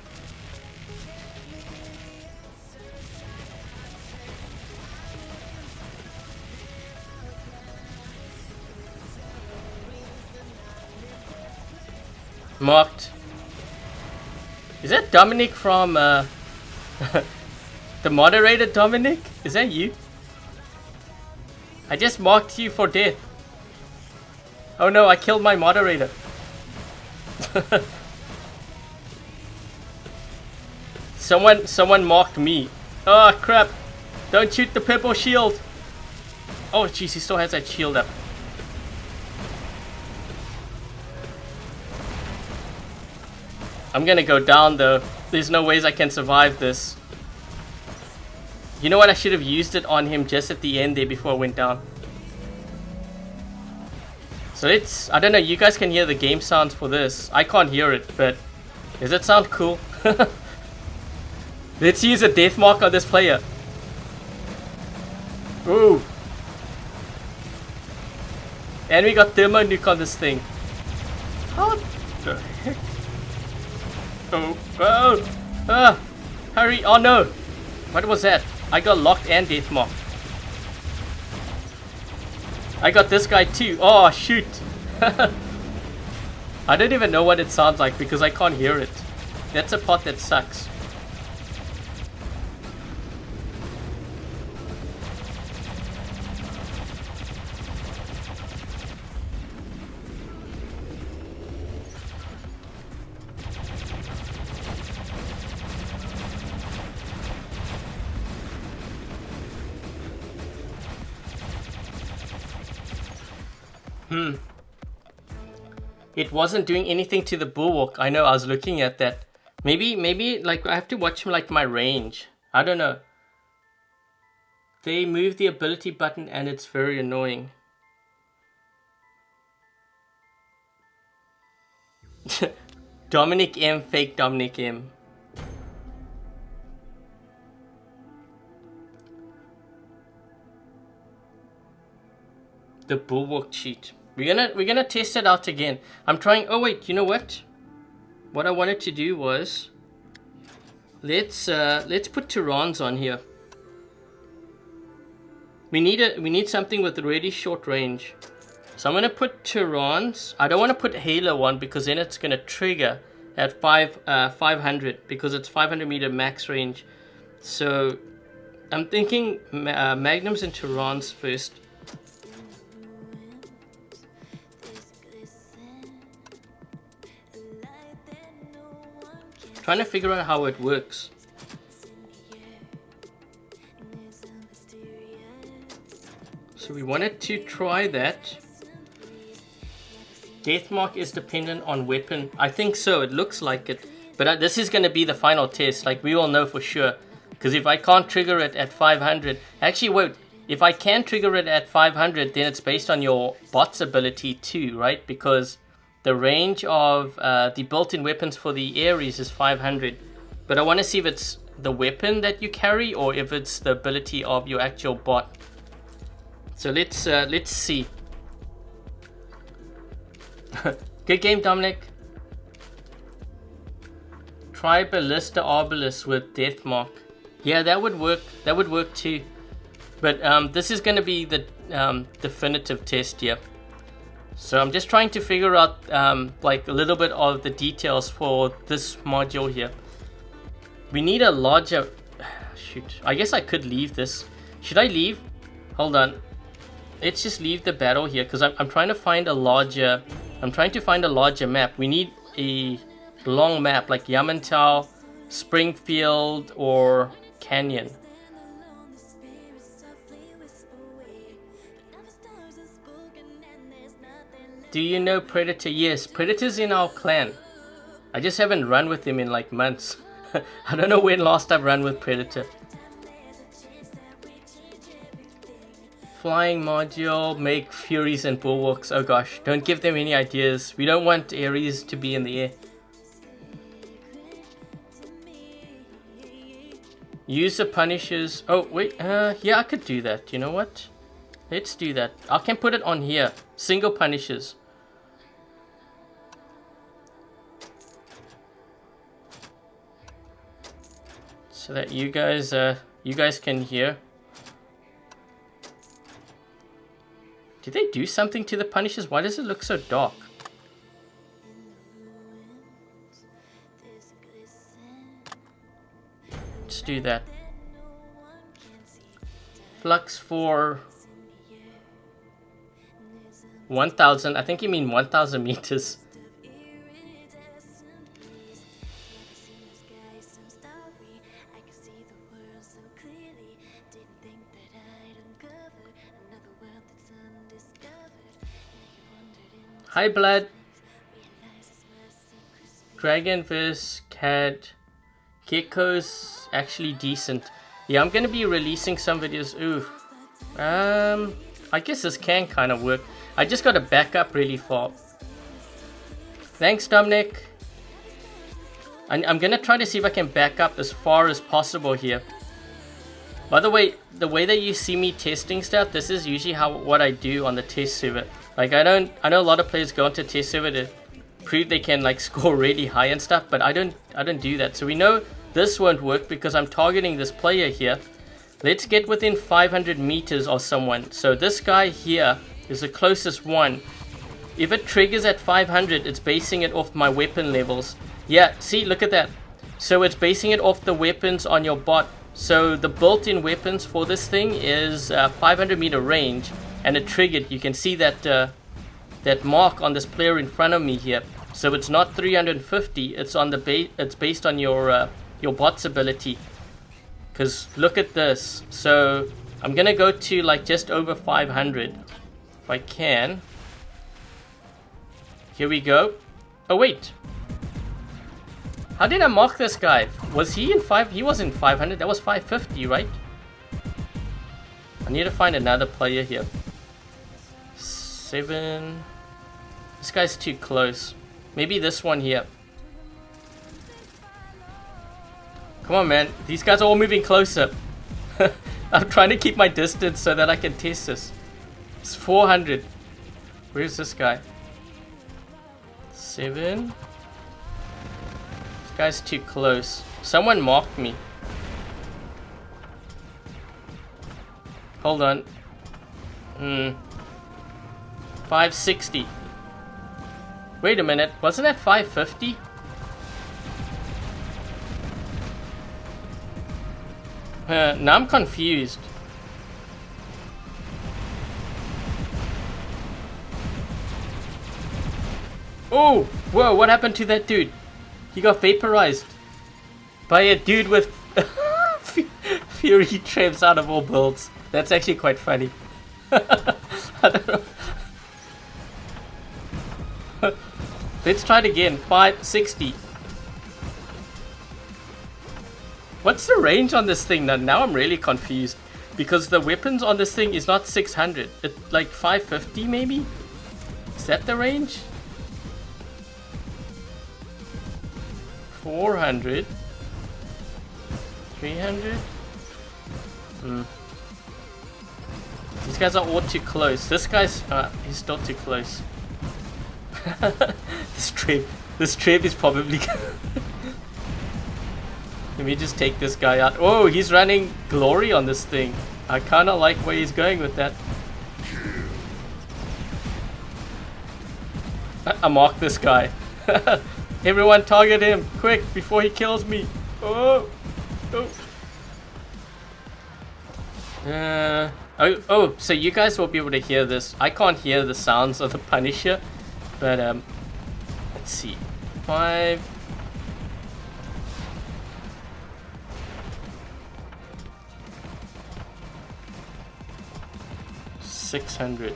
[SPEAKER 1] Marked. Is that Dominic from the moderator? Dominic, is that you? I just marked you for death. Oh no, I killed my moderator. Someone marked me. Oh crap. Don't shoot the purple shield. Oh jeez, he still has that shield up. I'm gonna go down though. There's no ways I can survive this. You know what? I should have used it on him just at the end there before I went down. So let's... I don't know, you guys can hear the game sounds for this. I can't hear it, but... Does it sound cool? Let's use a death mark on this player. Ooh. And we got thermo nuke on this thing. How the heck? Oh, hurry, oh no, what was that? I got locked and death marked. I got this guy too, oh shoot. I don't even know what it sounds like because I can't hear it. That's a part that sucks. It wasn't doing anything to the bulwark. I know, I was looking at that. Maybe like I have to watch like my range. I don't know. They move the ability button and it's very annoying. Dominic M, fake Dominic M. The bulwark cheat. We're gonna test it out again. I'm trying. Oh wait, you know what? What I wanted to do was let's put Tehran's on here. We need something with really short range. So I'm gonna put Tehran's. I don't want to put Halo on because then it's gonna trigger at 500 because it's 500 meter max range. So I'm thinking Magnums and Tehran's first. Trying to figure out how it works. So we wanted to try that. Deathmark is dependent on weapon. I think so, it looks like it. But this is going to be the final test, like we all know for sure. Because if I can't trigger it at 500... Actually, wait. If I can trigger it at 500, then it's based on your bot's ability too, right? Because the range of the built-in weapons for the Ares is 500. But I want to see if it's the weapon that you carry or if it's the ability of your actual bot. So let's see. Good game, Dominic. Try Ballista Arbalist with Deathmark. Yeah, that would work. That would work too. But this is going to be the definitive test here. So I'm just trying to figure out like a little bit of the details for this module here. We need a larger... Shoot, I guess I could leave this. Should I leave? Hold on. Let's just leave the battle here because I'm trying to find a larger... I'm trying to find a larger map. We need a long map like Yamantau, Springfield, or Canyon. Do you know Predator? Yes, Predator's in our clan. I just haven't run with him in like months. I don't know when last I've run with Predator. Flying module, make Furies and Bulwarks. Oh gosh, don't give them any ideas. We don't want Ares to be in the air. Use the Punishers. Oh wait, yeah, I could do that. You know what? Let's do that. I can put it on here. Single Punishers. So that you guys can hear. Did they do something to the Punishers? Why does it look so dark? Let's do that. Flux for 1,000. I think you mean 1,000 meters. Hi, Blood. Dragon vs. Cat. Gecko's actually decent. Yeah, I'm gonna be releasing some videos. Ooh. I guess this can kind of work. I just gotta back up really far. Thanks, Dominic. I'm gonna try to see if I can back up as far as possible here. By the way that you see me testing stuff, this is usually what I do on the test server. Like I know a lot of players go onto test server to prove they can like score really high and stuff, but I don't do that. So we know this won't work because I'm targeting this player here. Let's get within 500 meters of someone. So this guy here is the closest one. If it triggers at 500, it's basing it off my weapon levels. Yeah, see, look at that. So it's basing it off the weapons on your bot. So the built-in weapons for this thing is 500 meter range, and it triggered. You can see that that mark on this player in front of me here. So it's not 350. It's on the it's based on your bot's ability. Cause look at this. So I'm gonna go to like just over 500 if I can. Here we go. Oh wait. How did I mark this guy? Was he in 5? He was in 500. That was 550, right? I need to find another player here. 7. This guy's too close. Maybe this one here. Come on, man. These guys are all moving closer. I'm trying to keep my distance so that I can test this. It's 400. Where's this guy? 7. This guy's too close. Someone marked me. Hold on. 560. Wait a minute. Wasn't that 550? Now I'm confused. Oh, whoa, what happened to that dude? He got vaporized by a dude with Fury Trebs out of all builds. That's actually quite funny. I don't know. Let's try it again. 560. What's the range on this thing? Now I'm really confused. Because the weapons on this thing is not 600. It's like 550 maybe? Is that the range? 400. 300. These guys are all too close. This guy's he's still too close. This trip is probably Let me just take this guy out. Oh, he's running glory on this thing. I kinda like where he's going with that. I marked this guy. Everyone target him quick before he kills me. Oh. Oh, so you guys will be able to hear this. I can't hear the sounds of the Punisher, but let's see. 5. $600.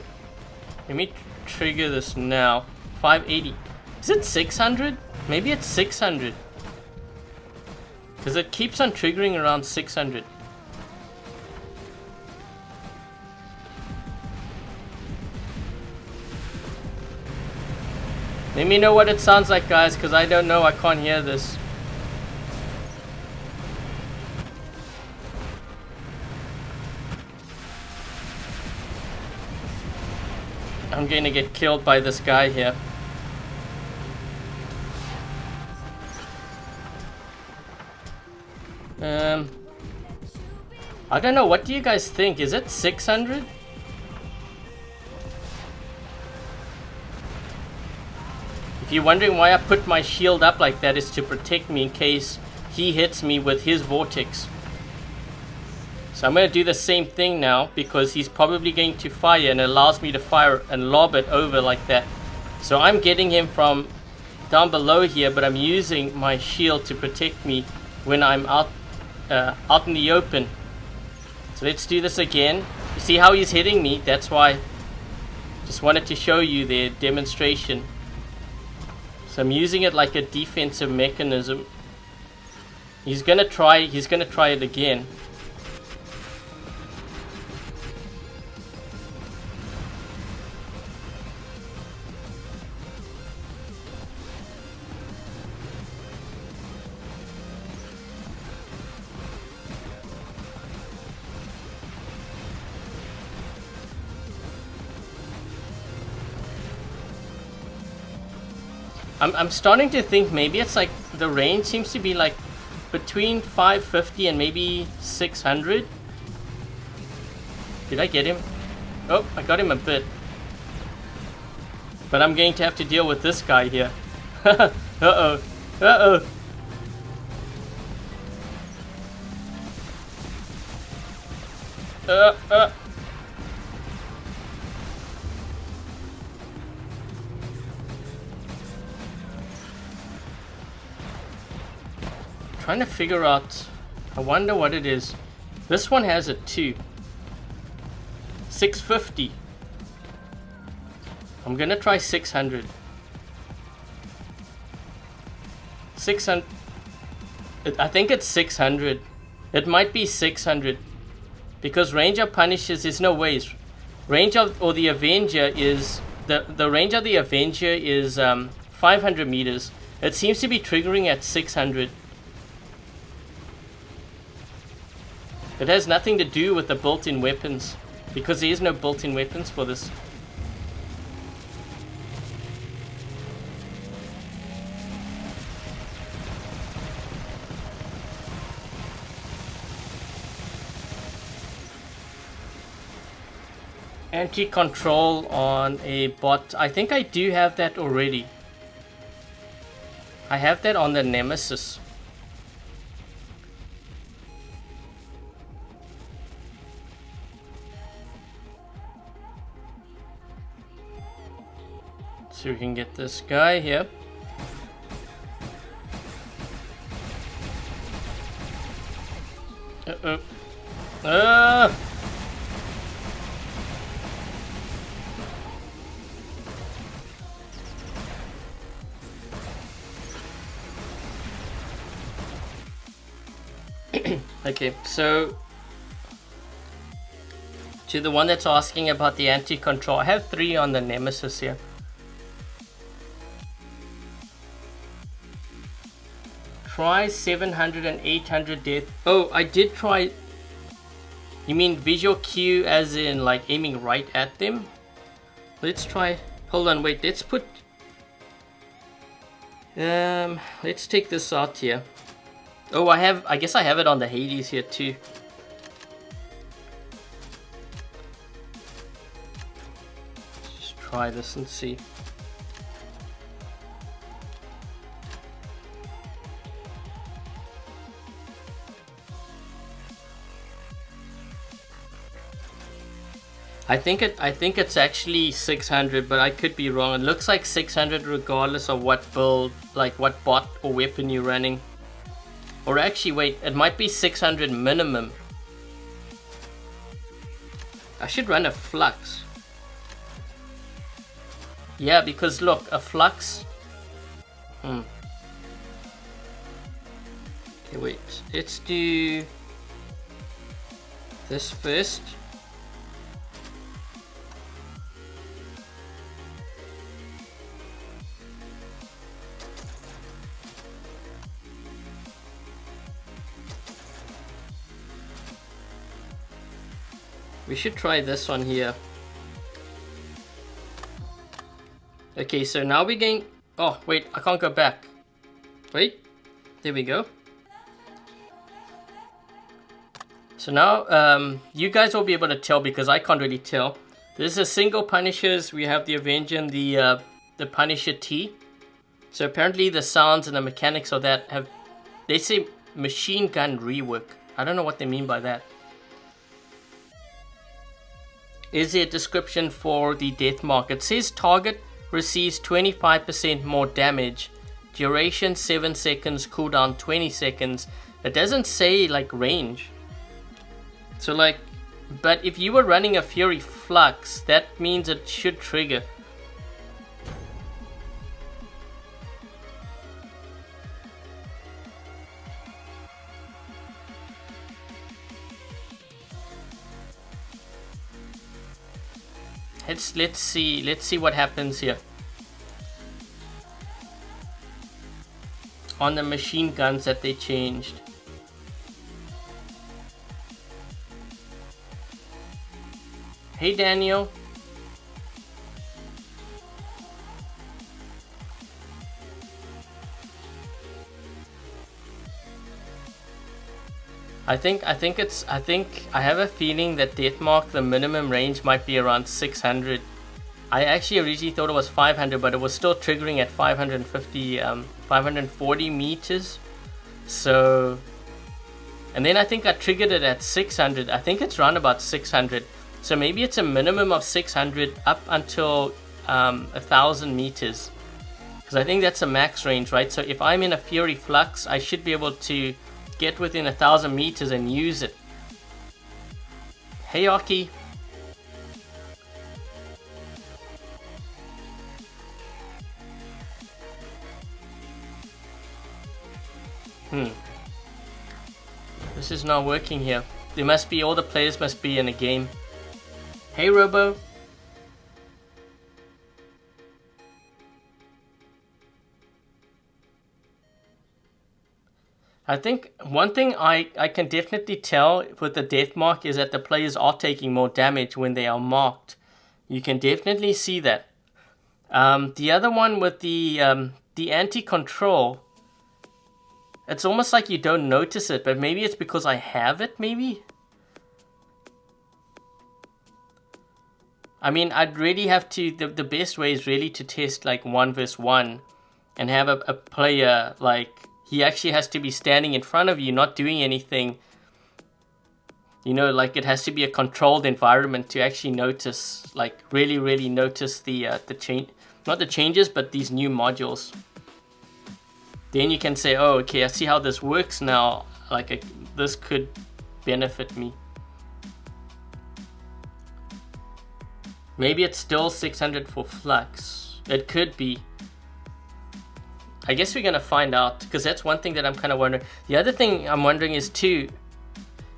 [SPEAKER 1] Let me trigger this now. 580. Is it 600? Maybe it's 600. Because it keeps on triggering around 600. Let me know what it sounds like, guys, because I don't know. I can't hear this. I'm going to get killed by this guy here. I don't know. What do you guys think? Is it 600? If you're wondering why I put my shield up like that, is to protect me in case he hits me with his vortex. So I'm going to do the same thing now, because he's probably going to fire, and it allows me to fire and lob it over like that. So I'm getting him from down below here, but I'm using my shield to protect me when I'm out in the open. So let's do this again. You see how he's hitting me? That's why. Just wanted to show you the demonstration. So I'm using it like a defensive mechanism. He's gonna try it again. I'm starting to think maybe it's like the range seems to be like between 550 and maybe 600. Did I get him? Oh, I got him a bit. But I'm going to have to deal with this guy here. Uh-oh. Uh-oh. Trying to figure out, I wonder what it is. This one has a 2. 650. I'm gonna try 600. 600. I think it's 600. It might be 600. Because range of punishes is no ways. Range of, or the Avenger is, the range of the Avenger is 500 meters. It seems to be triggering at 600. It has nothing to do with the built-in weapons, because there is no built-in weapons for this. Anti-control on a bot. I think I do have that already. I have that on the Nemesis. So we can get this guy here. Uh-oh. Okay, so to the one that's asking about the anti-control, I have 3 on the Nemesis here. Try 700 and 800 death. Oh, I did try. You mean visual cue as in like aiming right at them? Let's try. Hold on, wait. Let's put. Let's take this out here. Oh, I guess I have it on the Hades here too. Let's just try this and see. I think it's actually 600, but I could be wrong. It looks like 600 regardless of what build, like what bot or weapon you're running. Or actually, wait, it might be 600 minimum. I should run a flux. Yeah, because look, a flux. Okay, wait. Let's do this first. We should try this one here. Okay, so now we're going... Oh, wait, I can't go back. Wait, there we go. So now, you guys will be able to tell because I can't really tell. This is a single Punishers. We have the Avenger and the Punisher T. So apparently the sounds and the mechanics of that have... They say machine gun rework. I don't know what they mean by that. Is there a description for the death mark? It says target receives 25% more damage, duration 7 seconds, cooldown 20 seconds. It doesn't say like range. So like, but if you were running a Fury Flux, that means it should trigger. Let's see what happens here. On the machine guns that they changed. Hey Daniel. I think I have a feeling that Deathmark, the minimum range might be around 600. I actually originally thought it was 500, but it was still triggering at 540 meters. So, and then I think I triggered it at 600. I think it's around about 600. So maybe it's a minimum of 600 up until 1,000 meters. Because I think that's a max range, right? So if I'm in a Fury Flux, I should be able to get within 1,000 meters and use it. Hey Aki. This is not working here. There must be, all the players must be in a game. Hey Robo. I think one thing I can definitely tell with the death mark is that the players are taking more damage when they are marked. You can definitely see that. The other one with the anti-control, it's almost like you don't notice it, but maybe it's because I have it, maybe? I mean, I'd really have to, the best way is really to test like 1 versus 1 and have a player like, he actually has to be standing in front of you, not doing anything. You know, like it has to be a controlled environment to actually notice, like really notice the change, not the changes, but these new modules. Then you can say, oh, okay, I see how this works now. Like this could benefit me. Maybe it's still 600 for Flux. It could be. I guess we're going to find out, because that's one thing that I'm kind of wondering. The other thing I'm wondering is too,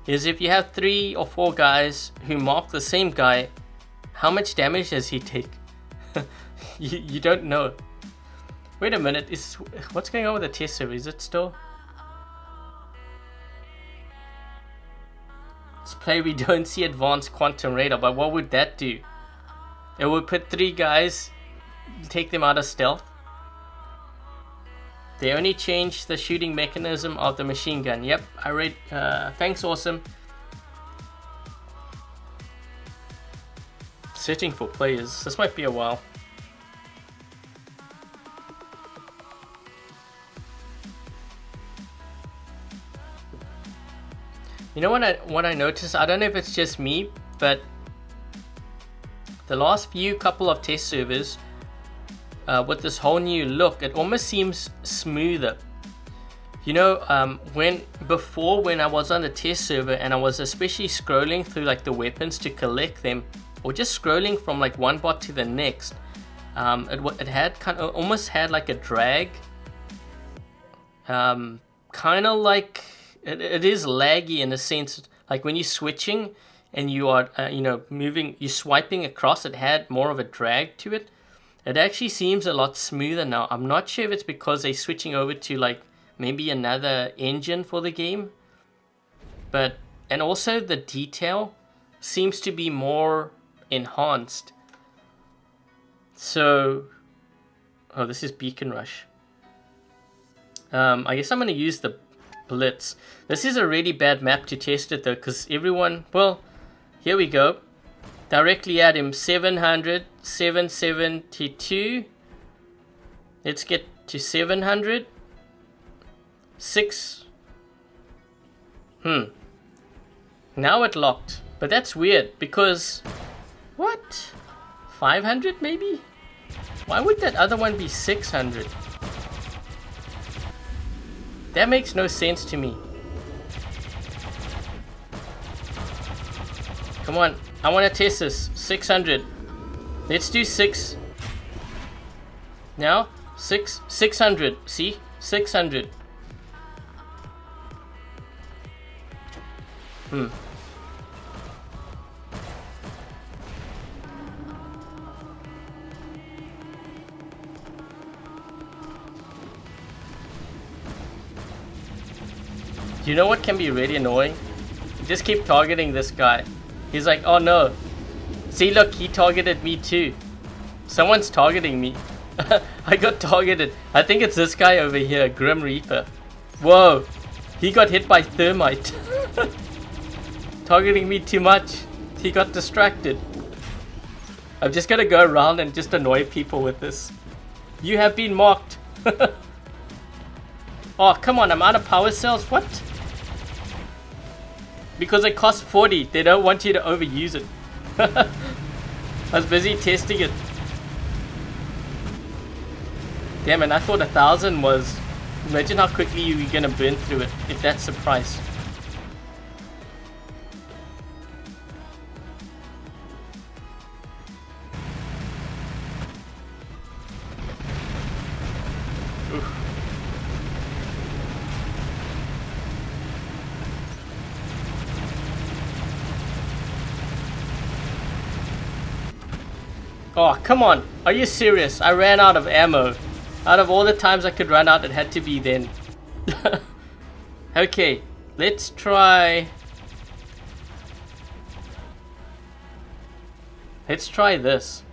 [SPEAKER 1] is if you have 3 or 4 guys who mark the same guy, how much damage does he take? you don't know. Wait a minute, what's going on with the test server? Is it still? Let's play we don't see advanced quantum radar, but what would that do? It would put 3 guys, take them out of stealth. They only changed the shooting mechanism of the machine gun. Yep, I read. Thanks, awesome. Searching for players. This might be a while. You know what I noticed? I don't know if it's just me, but the last few couple of test servers, with this whole new look, it almost seems smoother. You know, before when I was on the test server and I was especially scrolling through like the weapons to collect them, or just scrolling from like one bot to the next, It had kind of almost had like a drag, kind of like it is laggy in a sense. Like when you're switching and you are moving, you're swiping across. It had more of a drag to it. It actually seems a lot smoother now. I'm not sure if it's because they're switching over to like maybe another engine for the game, and also the detail seems to be more enhanced. So, oh, this is Beacon Rush. I guess I'm going to use the Blitz. This is a really bad map to test it though, because everyone, well, here we go. Directly at him, 700, 772. Let's get to 700. 6. Now it locked. But that's weird because, what? 500 maybe? Why would that other one be 600? That makes no sense to me. Come on, I want to test this. 600. Let's do 6. Now, 600. See? 600. You know what can be really annoying? Just keep targeting this guy. He's like, oh no. See, look, he targeted me too. Someone's targeting me. I got targeted. I think it's this guy over here, Grim Reaper. Whoa. He got hit by thermite. Targeting me too much. He got distracted. I'm just gonna go around and just annoy people with this. You have been marked. Oh, come on, I'm out of power cells. What? Because it costs 40. They don't want you to overuse it. I was busy testing it. Damn it, I thought 1,000 was... Imagine how quickly you're gonna burn through it, if that's the price. Oh, come on. Are you serious? I ran out of ammo. Out of all the times I could run out, it had to be then. Okay, let's try... Let's try this.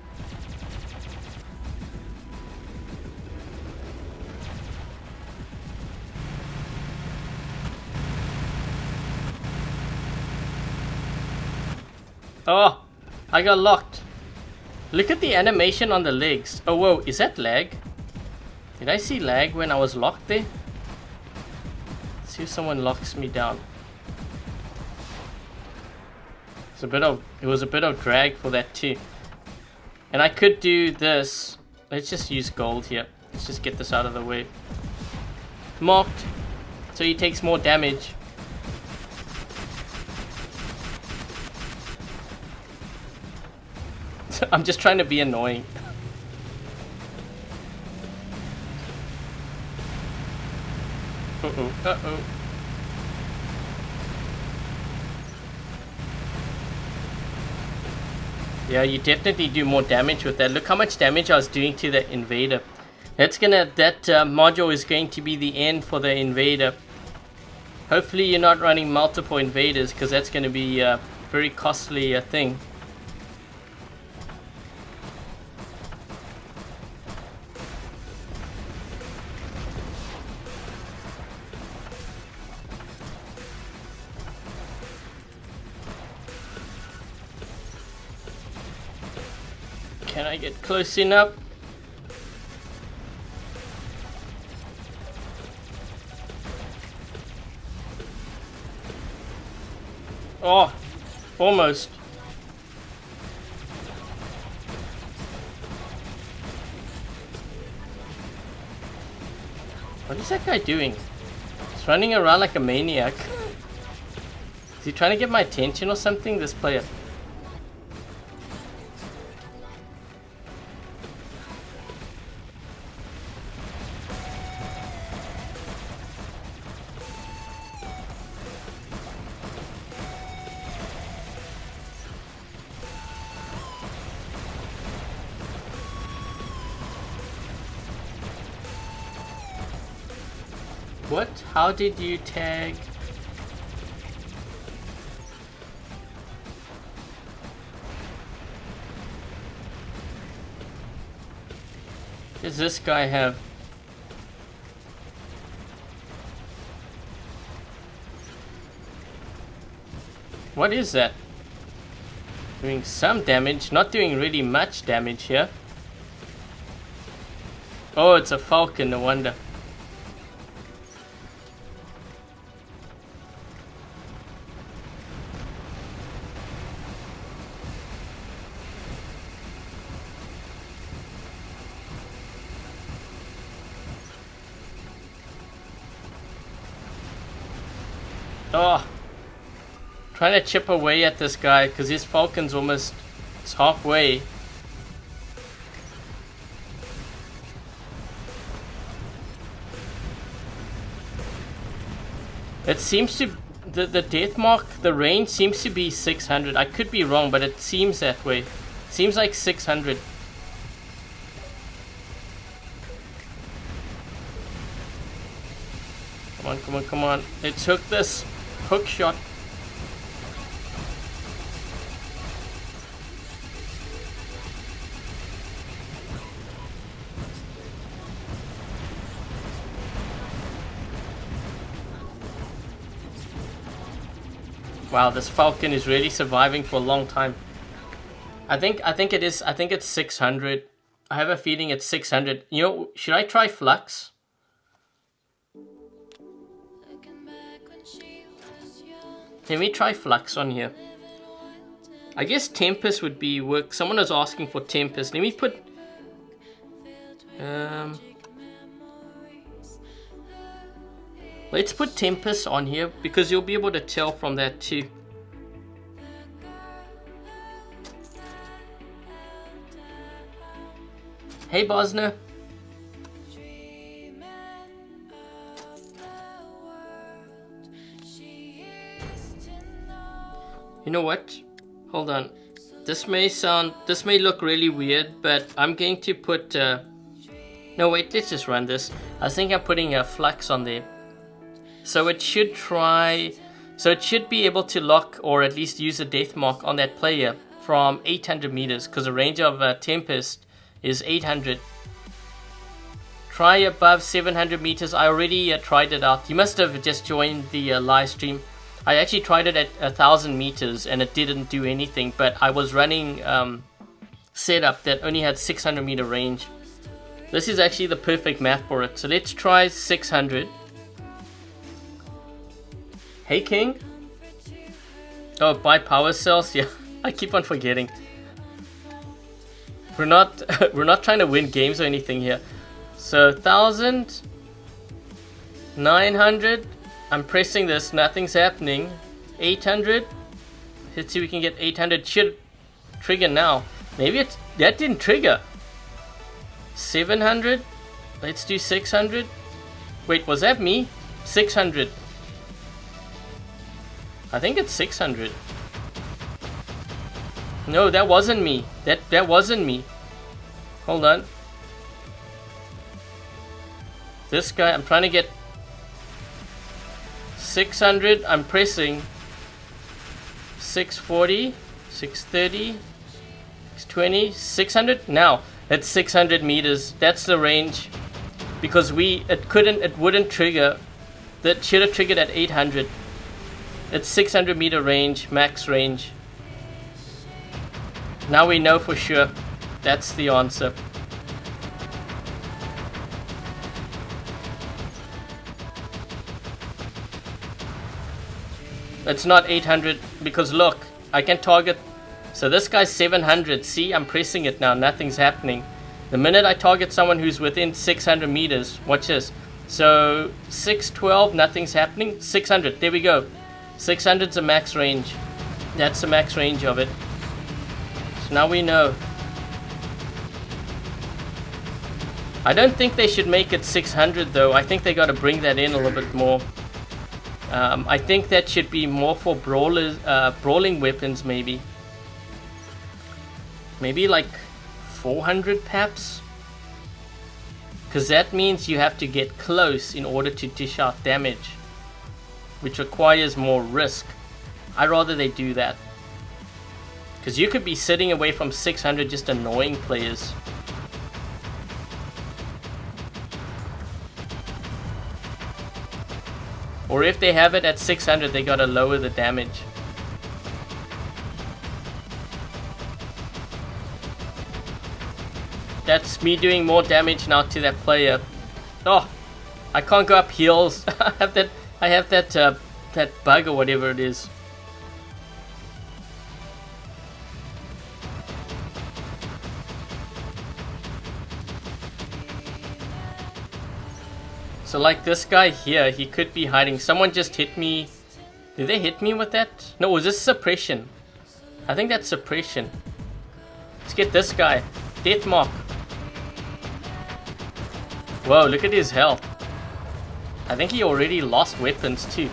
[SPEAKER 1] Oh, I got locked. Look at the animation on the legs. Oh, whoa, is that lag? Did I see lag when I was locked there? Let's see if someone locks me down. It was a bit of drag for that too. And I could do this. Let's just use gold here. Let's just get this out of the way. Marked. So he takes more damage. I'm just trying to be annoying. Uh-oh, uh-oh. Yeah, you definitely do more damage with that. Look how much damage I was doing to the invader. That module is going to be the end for the invader. Hopefully you're not running multiple invaders, because that's going to be a very costly thing. Can I get close enough? Oh, almost. What is that guy doing? He's running around like a maniac. Is he trying to get my attention or something, this player? What? How did you tag? Does this guy have? What is that? Doing some damage, not doing really much damage here. Oh, it's a falcon, no wonder. Oh, trying to chip away at this guy because his falcon's almost, it's halfway. It seems to, the death mark, the range seems to be 600. I could be wrong, but it seems that way. Seems like 600. Come on, come on, come on. Let's hook this. Hook shot. Wow, this falcon is really surviving for a long time. I think it's 600. I have a feeling it's 600. You know, should I try flux? Can we try flux on here? I guess tempest would be work. Someone was asking for tempest. Let me put let's put tempest on here because you'll be able to tell from that too. Hey Bosner. You know what? Hold on. This may look really weird, but I'm going to put no wait, let's just run this. I think I'm putting a flux on there. So it should be able to lock or at least use a death mark on that player from 800 meters because the range of Tempest is 800. Try above 700 meters. I already tried it out. You must have just joined the live stream. I actually tried it at 1,000 meters and it didn't do anything, but I was running setup that only had 600 meter range. This is actually the perfect map for it. So let's try 600. Hey King. Oh, buy power cells. Yeah, I keep on forgetting. We're not trying to win games or anything here. So 1,000, 900. I'm pressing this, nothing's happening. 800. Let's see if we can get 800. Should trigger now. Maybe that didn't trigger. 700. Let's do 600. Wait, was that me? 600. I think it's 600. No, that wasn't me. That wasn't me. Hold on. This guy, I'm trying to get 600. I'm pressing 640, 630, 620, 600. Now that's 600 meters. That's the range because it wouldn't trigger. That should have triggered at 800. It's 600 meter range, max range. Now we know for sure. That's the answer. It's not 800 because look, I can target. So this guy's 700. See, I'm pressing it now. Nothing's happening. The minute I target someone who's within 600 meters, watch this. So 612, nothing's happening. 600, there we go. 600's a max range. That's the max range of it. So now we know. I don't think they should make it 600 though. I think they got to bring that in a little bit more. I think that should be more for brawlers, brawling weapons maybe. Maybe like 400 perhaps. Because that means you have to get close in order to dish out damage, which requires more risk. I'd rather they do that. Because you could be sitting away from 600 just annoying players. Or if they have it at 600, they gotta lower the damage. That's me doing more damage now to that player. Oh, I can't go up hills. I have that bug or whatever it is. So like this guy here, he could be hiding. Someone just hit me. Did they hit me with that? No, was this suppression? I think that's suppression. Let's get this guy. Death mark. Whoa, look at his health. I think he already lost weapons too.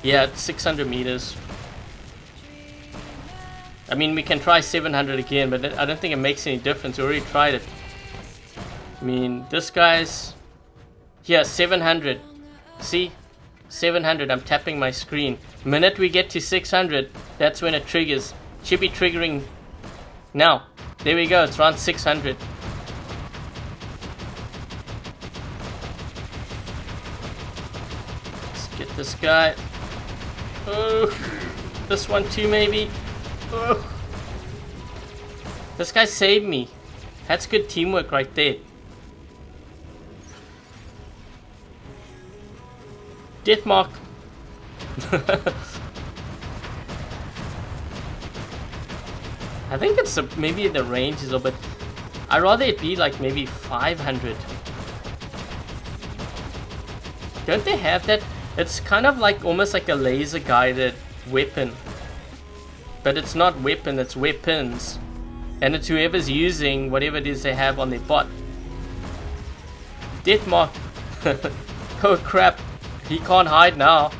[SPEAKER 1] Yeah, it's 600 meters. I mean, we can try 700 again, but I don't think it makes any difference. We already tried it. I mean, this guy's... Yeah, 700. See? 700. I'm tapping my screen. The minute we get to 600, that's when it triggers. Should be triggering now. There we go. It's around 600. Let's get this guy. Oh, this one too, maybe. Oh. This guy saved me. That's good teamwork right there. Death mark. I think it's maybe the range is a bit. I'd rather it be like maybe 500. Don't they have that? It's kind of like almost like a laser guided weapon. But it's not weapon, it's weapons. And it's whoever's using whatever it is they have on their bot. Death mark. Oh crap. He can't hide now.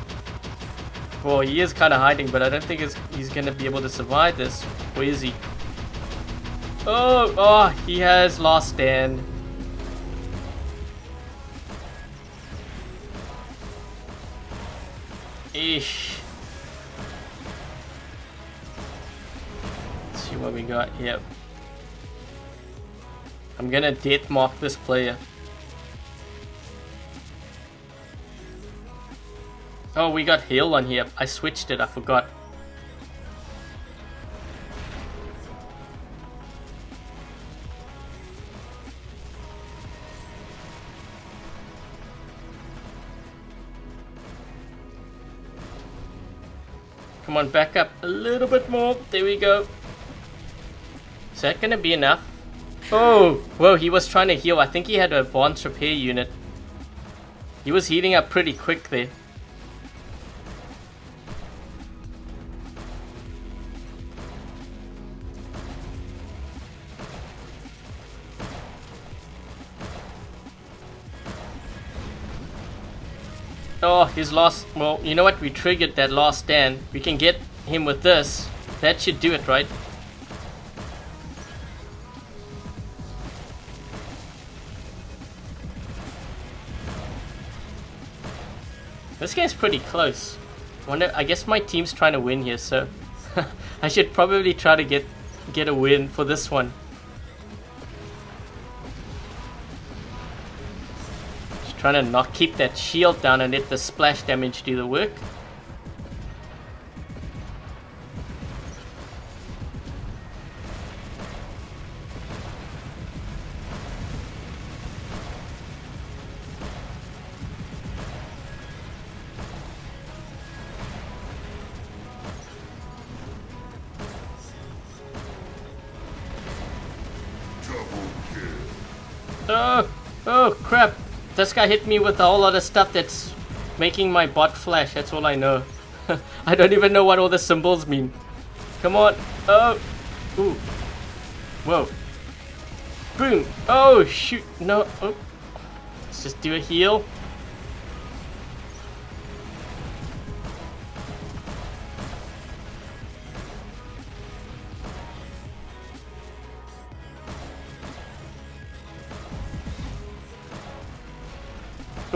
[SPEAKER 1] Well, he is kind of hiding, but I don't think he's going to be able to survive this. Where is he? Oh, he has last stand. Eesh. Let's see what we got here. I'm gonna death mark this player. Oh, we got heal on here. I switched it, I forgot. Come on, back up a little bit more. There we go. Is that gonna be enough? Oh, whoa, he was trying to heal. I think he had an advanced repair unit. He was healing up pretty quick there. Oh, his last... Well, you know what? We triggered that last stand. We can get him with this. That should do it, right? This guy's pretty close. I guess my team's trying to win here, so... I should probably try to get a win for this one. Trying to not keep that shield down and let the splash damage do the work. Oh crap. This guy hit me with a whole lot of stuff that's making my bot flash, that's all I know. I don't even know what all the symbols mean. Come on. Oh. Ooh. Whoa. Boom. Oh, shoot. No. Oh. Let's just do a heal.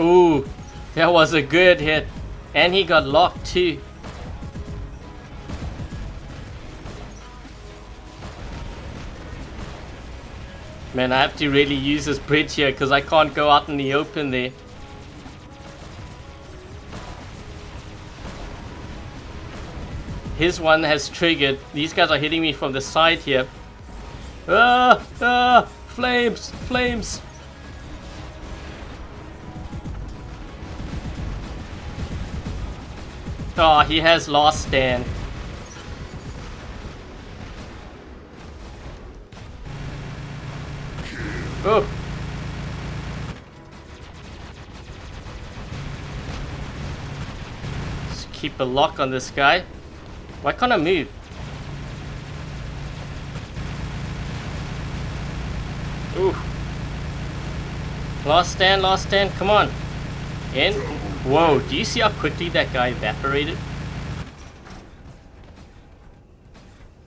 [SPEAKER 1] Ooh, that was a good hit. And he got locked too. Man, I have to really use this bridge here because I can't go out in the open there. His one has triggered. These guys are hitting me from the side here. Ah! Ah! Flames! Flames! Oh, he has last stand. Oh! Let's keep a lock on this guy. Why can't I move? Ooh. Last stand, come on. In. Whoa, do you see how quickly that guy evaporated?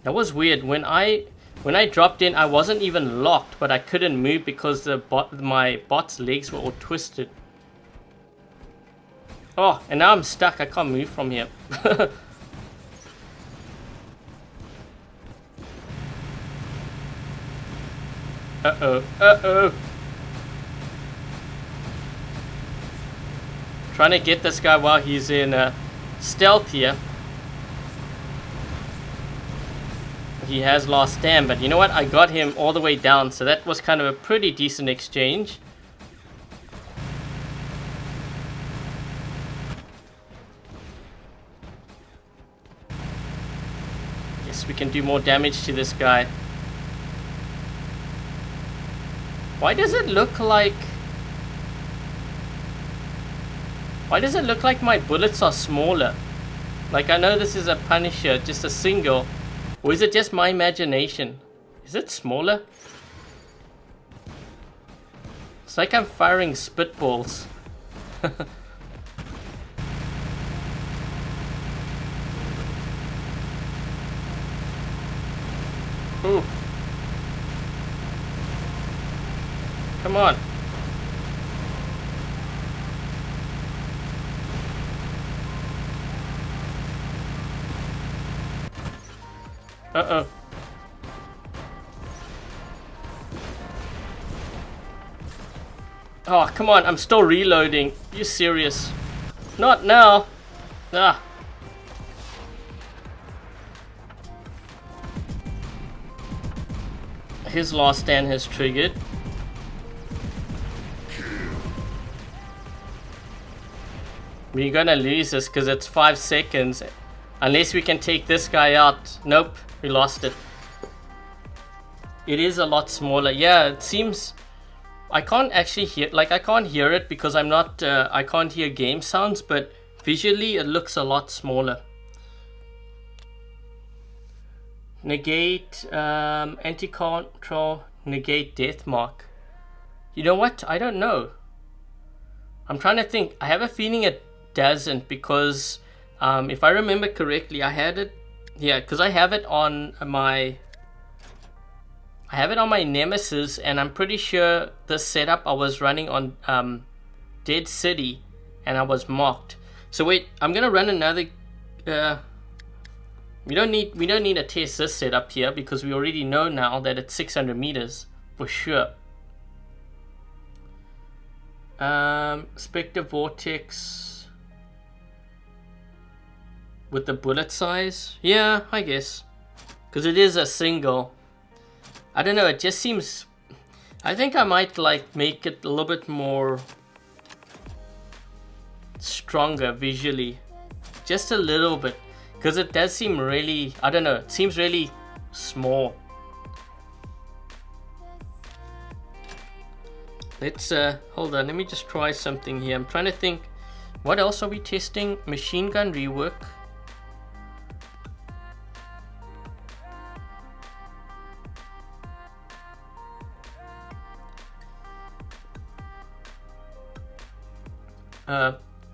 [SPEAKER 1] That was weird. When I dropped in, I wasn't even locked, but I couldn't move because my bot's legs were all twisted. Oh, and now I'm stuck. I can't move from here. Uh-oh, uh-oh. Trying to get this guy while he's in stealth here. He has lost stand, but you know what? I got him all the way down, so that was kind of a pretty decent exchange. Yes, we can do more damage to this guy. Why does it look like... Why does it look like my bullets are smaller? Like, I know this is a Punisher, just a single. Or is it just my imagination? Is it smaller? It's like I'm firing spitballs. Ooh. Come on. Uh-oh. Oh, come on. I'm still reloading. You serious? Not now. Ah. His last stand has triggered. We're gonna lose this because it's 5 seconds. Unless we can take this guy out. Nope, we lost it. It is a lot smaller. Yeah, it seems... I can't actually hear... Like, I can't hear it because I'm not... I can't hear game sounds, but visually it looks a lot smaller. Negate, Anticontrol, negate death mark. You know what? I don't know. I'm trying to think. I have a feeling it doesn't because if I remember correctly, I had it, yeah, because I have it on my Nemesis, and I'm pretty sure the setup I was running on Dead City, and I was mocked. So wait, I'm gonna run another. We don't need to test this setup here because we already know now that it's 600 meters for sure. Spectre Vortex with the bullet size, yeah, I guess, because it is a single. I don't know, it just seems... I think I might like make it a little bit more stronger visually, just a little bit, because it does seem really, I don't know, it seems really small. Let's hold on, let me just try something here. I'm trying to think, what else are we testing? Machine gun rework.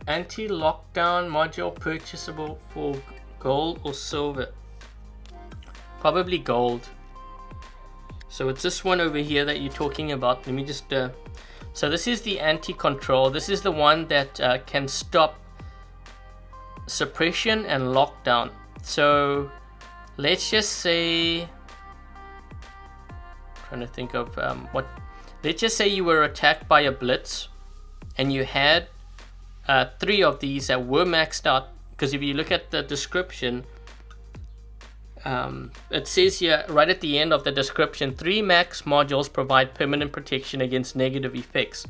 [SPEAKER 1] Anti-lockdown module purchasable for gold or silver. Probably gold. So it's this one over here that you're talking about. Let me just So this is the Anticontrol. This is the one that can stop suppression and lockdown. So let's just say, trying to think of what. Let's just say you were attacked by a blitz, and you had 3 of these that were maxed out. Because if you look at the description, it says here right at the end of the description, 3 max modules provide permanent protection against negative effects.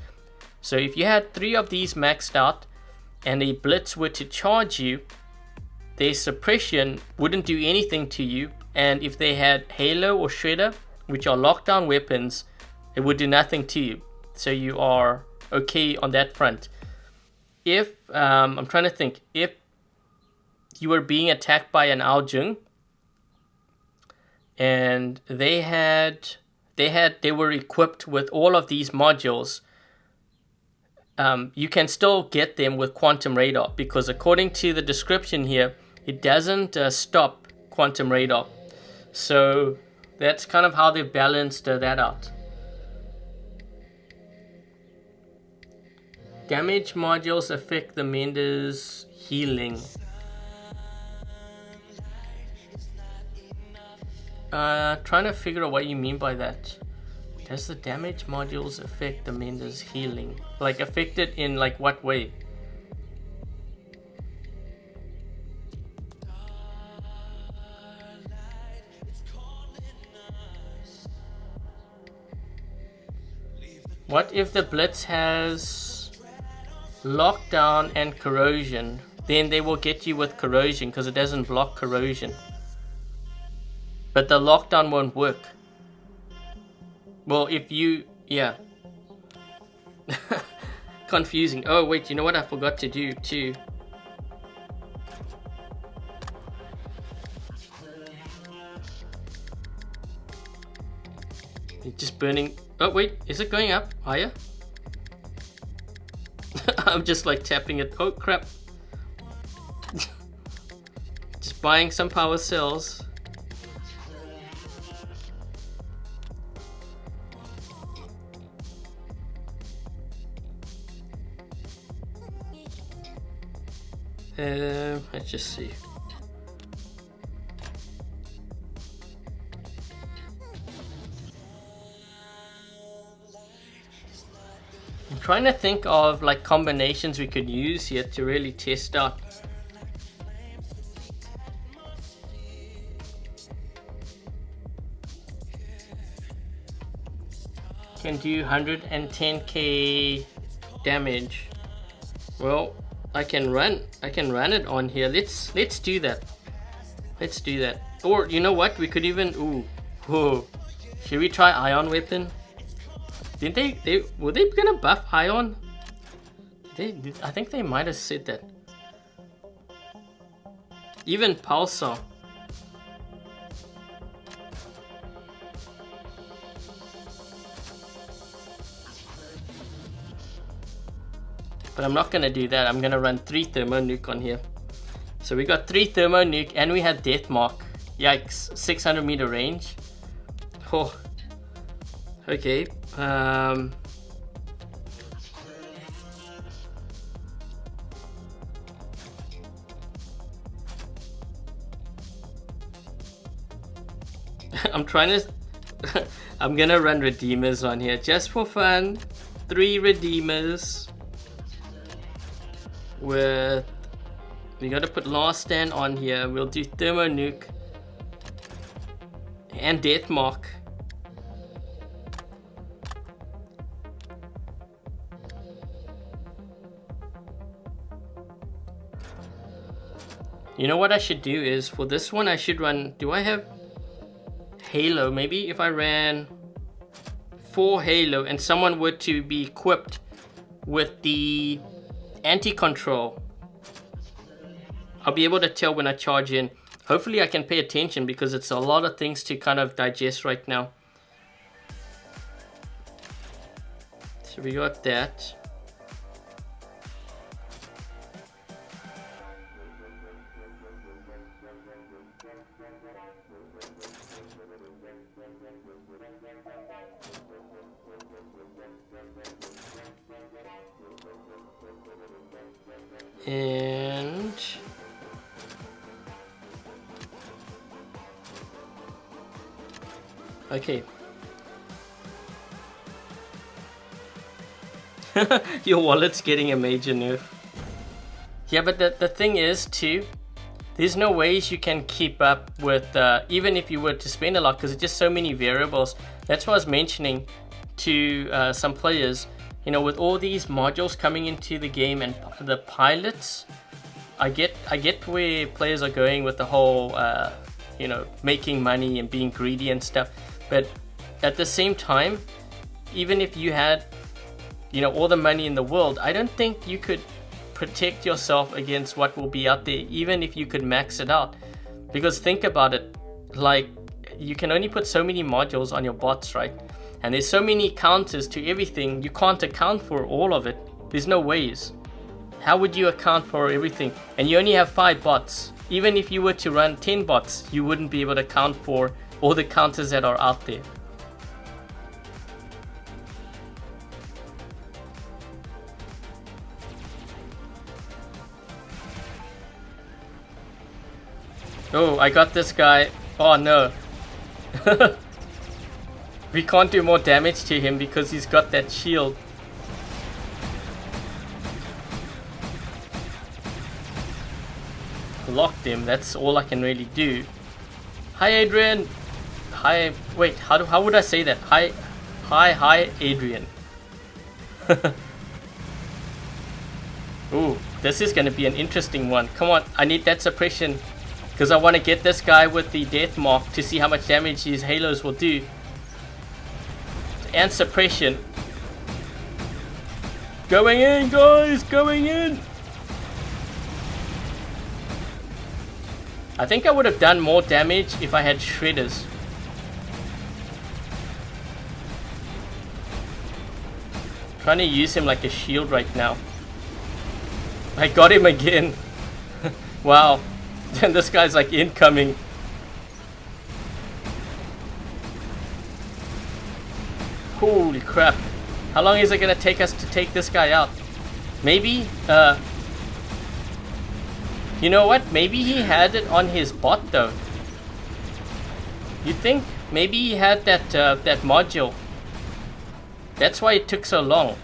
[SPEAKER 1] So if you had 3 of these maxed out and a blitz were to charge you, their suppression wouldn't do anything to you, and if they had Halo or Shredder, which are lockdown weapons, it would do nothing to you. So you are okay on that front. If I'm trying to think, if you were being attacked by an Aljung and they were equipped with all of these modules, you can still get them with quantum radar, because according to the description here, it doesn't stop quantum radar. So that's kind of how they've balanced that out. Damage modules affect the Mender's healing. Trying to figure out what you mean by that. Does the damage modules affect the Mender's healing? Like, affected in like what way? What if the blitz has lockdown and corrosion? Then they will get you with corrosion because it doesn't block corrosion. But the lockdown won't work. Well, if you, yeah. Confusing. Oh wait, you know what I forgot to do too? It's just burning. Oh wait, is it going up higher? I'm just like tapping it. Oh crap. Just buying some power cells. Let's just see. I'm trying to think of like combinations we could use here to really test out. Can do 110k damage. Well, I can run it on here. Let's do that. Let's do that. Or you know what? We could even should we try ion weapon? Didn't they were they gonna buff ion? I think they might have said that. Even pulsar. But I'm not gonna do that. I'm gonna run 3 thermo nuke on here. So we got 3 thermo nuke and we had death mark. Yikes, 600 meter range. Oh, okay. I'm trying to. I'm gonna run redeemers on here just for fun. 3 redeemers. With, we gotta put last stand on here. We'll do thermo nuke and death mark. You know what I should do is, for this one I should run, do I have Halo? Maybe if I ran 4 Halo and someone were to be equipped with the Anticontrol, I'll be able to tell when I charge in. Hopefully I can pay attention because it's a lot of things to kind of digest right now. So we got that. And okay. Your wallet's getting a major nerf. Yeah, but the thing is too, there's no ways you can keep up with, even if you were to spend a lot, because it's just so many variables. That's what I was mentioning to some players. You know, with all these modules coming into the game and the pilots, I get where players are going with the whole, you know, making money and being greedy and stuff. But at the same time, even if you had, you know, all the money in the world, I don't think you could protect yourself against what will be out there, even if you could max it out. Because think about it, like, you can only put so many modules on your bots, right? And there's so many counters to everything, you can't account for all of it. There's no ways. How would you account for everything? And you only have 5 bots. Even if you were to run 10 bots, you wouldn't be able to account for all the counters that are out there. Oh, I got this guy. Oh no. We can't do more damage to him because he's got that shield. Locked him, that's all I can really do. Hi Adrian. Hi, wait, how would I say that? Hi Adrian. Ooh, this is gonna be an interesting one. Come on, I need that suppression. Because I want to get this guy with the death mark to see how much damage his halos will do. And suppression. Going in, guys! Going in! I think I would have done more damage if I had shredders. Trying to use him like a shield right now. I got him again. Wow. And this guy's like incoming. Holy crap. How long is it gonna take us to take this guy out? Maybe, you know what? Maybe he had it on his bot though. You think? Maybe he had that, that module. That's why it took so long.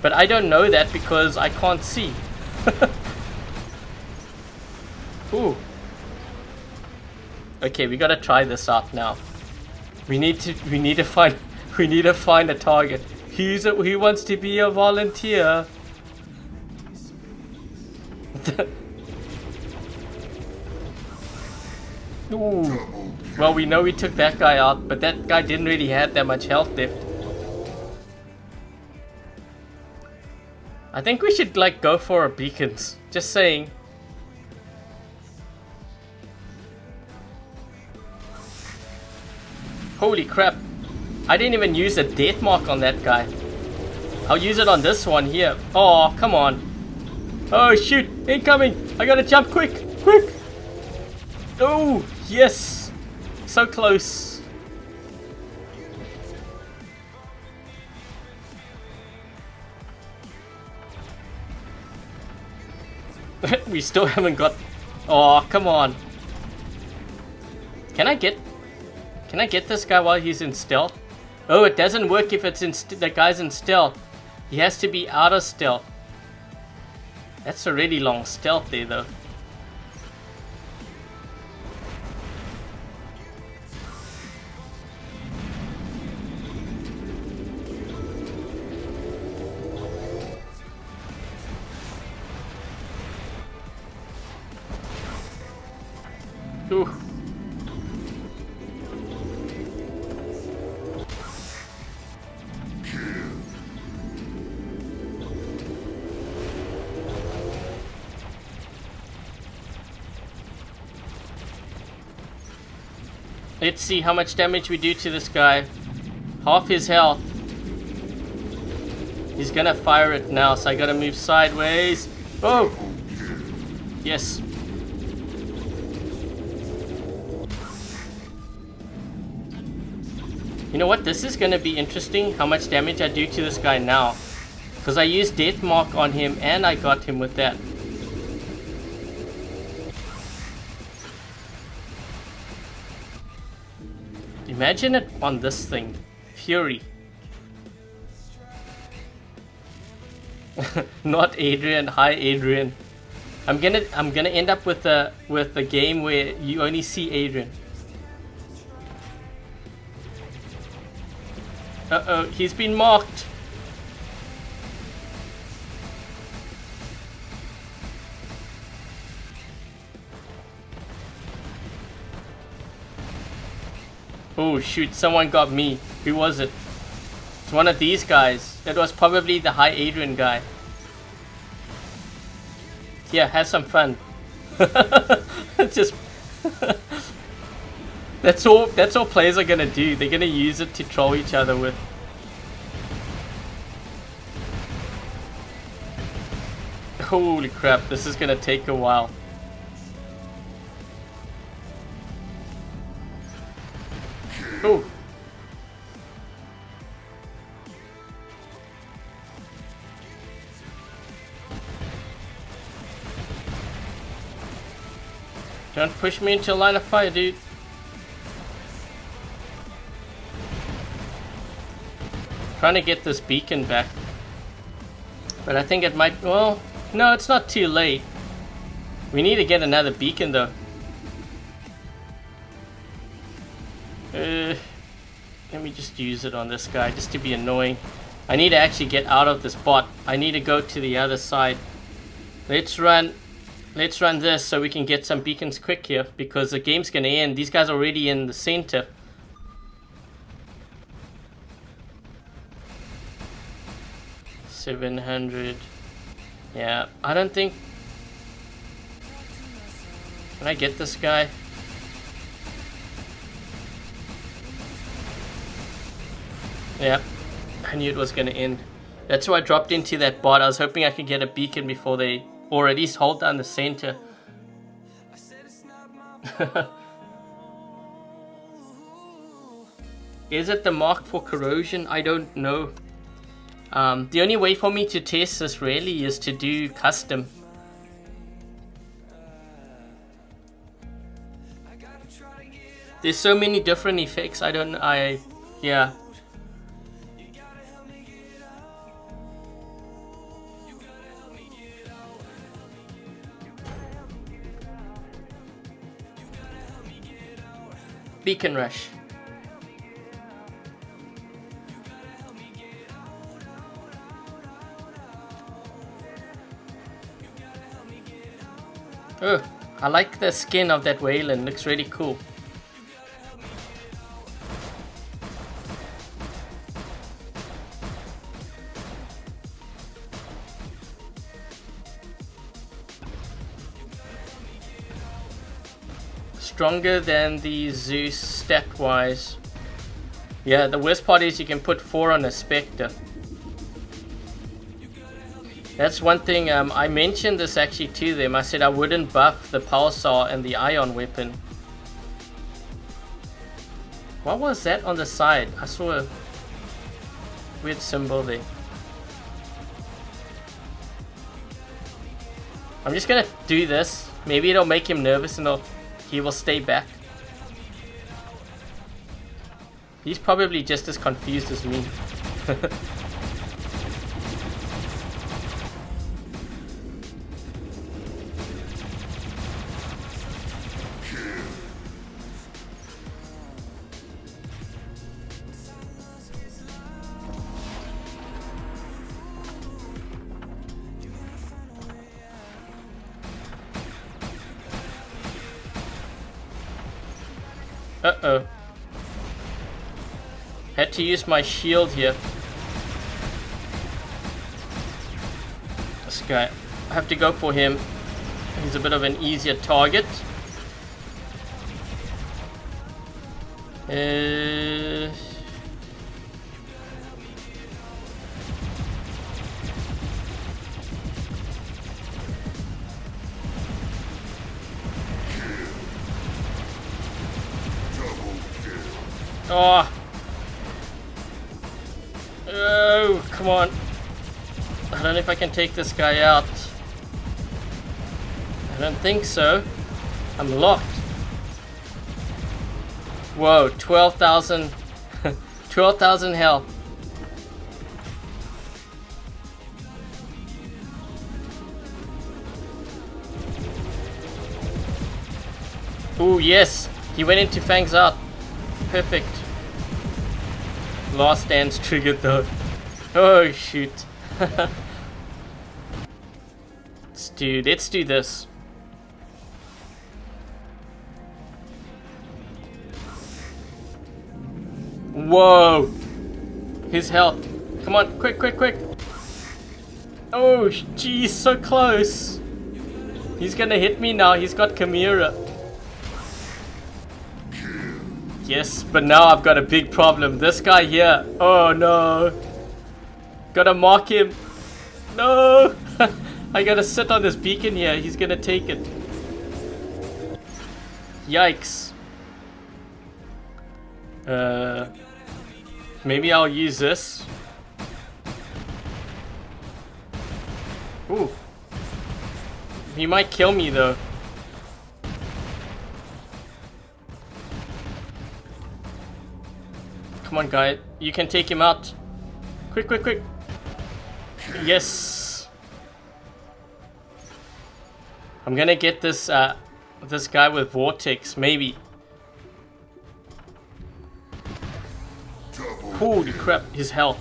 [SPEAKER 1] But I don't know that because I can't see. Ooh. Okay, we gotta try this out now. We need to find a target. He wants to be a volunteer. Ooh. Well, we know we took that guy out, but that guy didn't really have that much health left. I think we should like go for our beacons. Just saying. Holy crap. I didn't even use a death mark on that guy. I'll use it on this one here. Oh, come on. Oh, shoot. Incoming. I gotta jump quick. Quick. Oh, yes. So close. We still haven't got... Oh, come on. Can I get this guy while he's in stealth? Oh, it doesn't work if it's in the guy's in stealth. He has to be out of stealth. That's a really long stealth there, though. Ooh. Let's see how much damage we do to this guy. Half his health. He's gonna fire it now, so I gotta move sideways. Oh! Yes. You know what? This is gonna be interesting how much damage I do to this guy now. Because I used Death Mark on him and I got him with that. Imagine it on this thing. Fury. Not Adrian. Hi Adrian. I'm gonna end up with a game where you only see Adrian. Uh-oh, he's been marked. Oh shoot, someone got me. Who was it? It's one of these guys. It was probably the High Adrian guy. Yeah, have some fun. It's just that's all players are gonna do. They're gonna use it to troll each other with. Holy crap, this is gonna take a while. Oh. Don't push me into a line of fire, dude. Trying to get this beacon back. But I think it might... Well, no, it's not too late. We need to get another beacon, though. Let me just use it on this guy, just to be annoying. I need to actually get out of this bot. I need to go to the other side. Let's run this so we can get some beacons quick here, because the game's gonna end. These guys are already in the center. $700. Yeah, I don't think... Can I get this guy? Yeah, I knew it was gonna end. That's why I dropped into that bot. I was hoping I could get a beacon before they... Or at least hold down the center. Is it the mark for corrosion? I don't know. The only way for me to test this really is to do custom. There's so many different effects. Yeah. Beacon rush. Oh, I like the skin of that Wayland. Looks really cool. Stronger than the Zeus stat wise. Yeah, the worst part is you can put 4 on a Spectre. That's one thing, I mentioned this actually to them. I said I wouldn't buff the Pulsar and the Ion weapon. What was that on the side? I saw a weird symbol there. I'm just gonna do this. Maybe it'll make him nervous and he will stay back. He's probably just as confused as me. Uh-oh. Had to use my shield here. This guy. I have to go for him. He's a bit of an easier target. Oh, come on. I don't know if I can take this guy out. I don't think so. I'm locked. Whoa, 12,000 12,000 health. Oh yes, he went into Fang's out. Perfect. Last dance triggered though. Oh shoot. Let's do this. Whoa! His health. Come on, quick, quick, quick! Oh, jeez, so close! He's gonna hit me now, he's got Chimera. Yes, but now I've got a big problem. This guy here. Oh no! Gotta mark him. No! I gotta sit on this beacon here, he's gonna take it. Yikes. Maybe I'll use this. Ooh. He might kill me though. Come on, guy. You can take him out. Quick, quick, quick. Yes. I'm gonna get this this guy with Vortex, maybe. Holy crap, his health.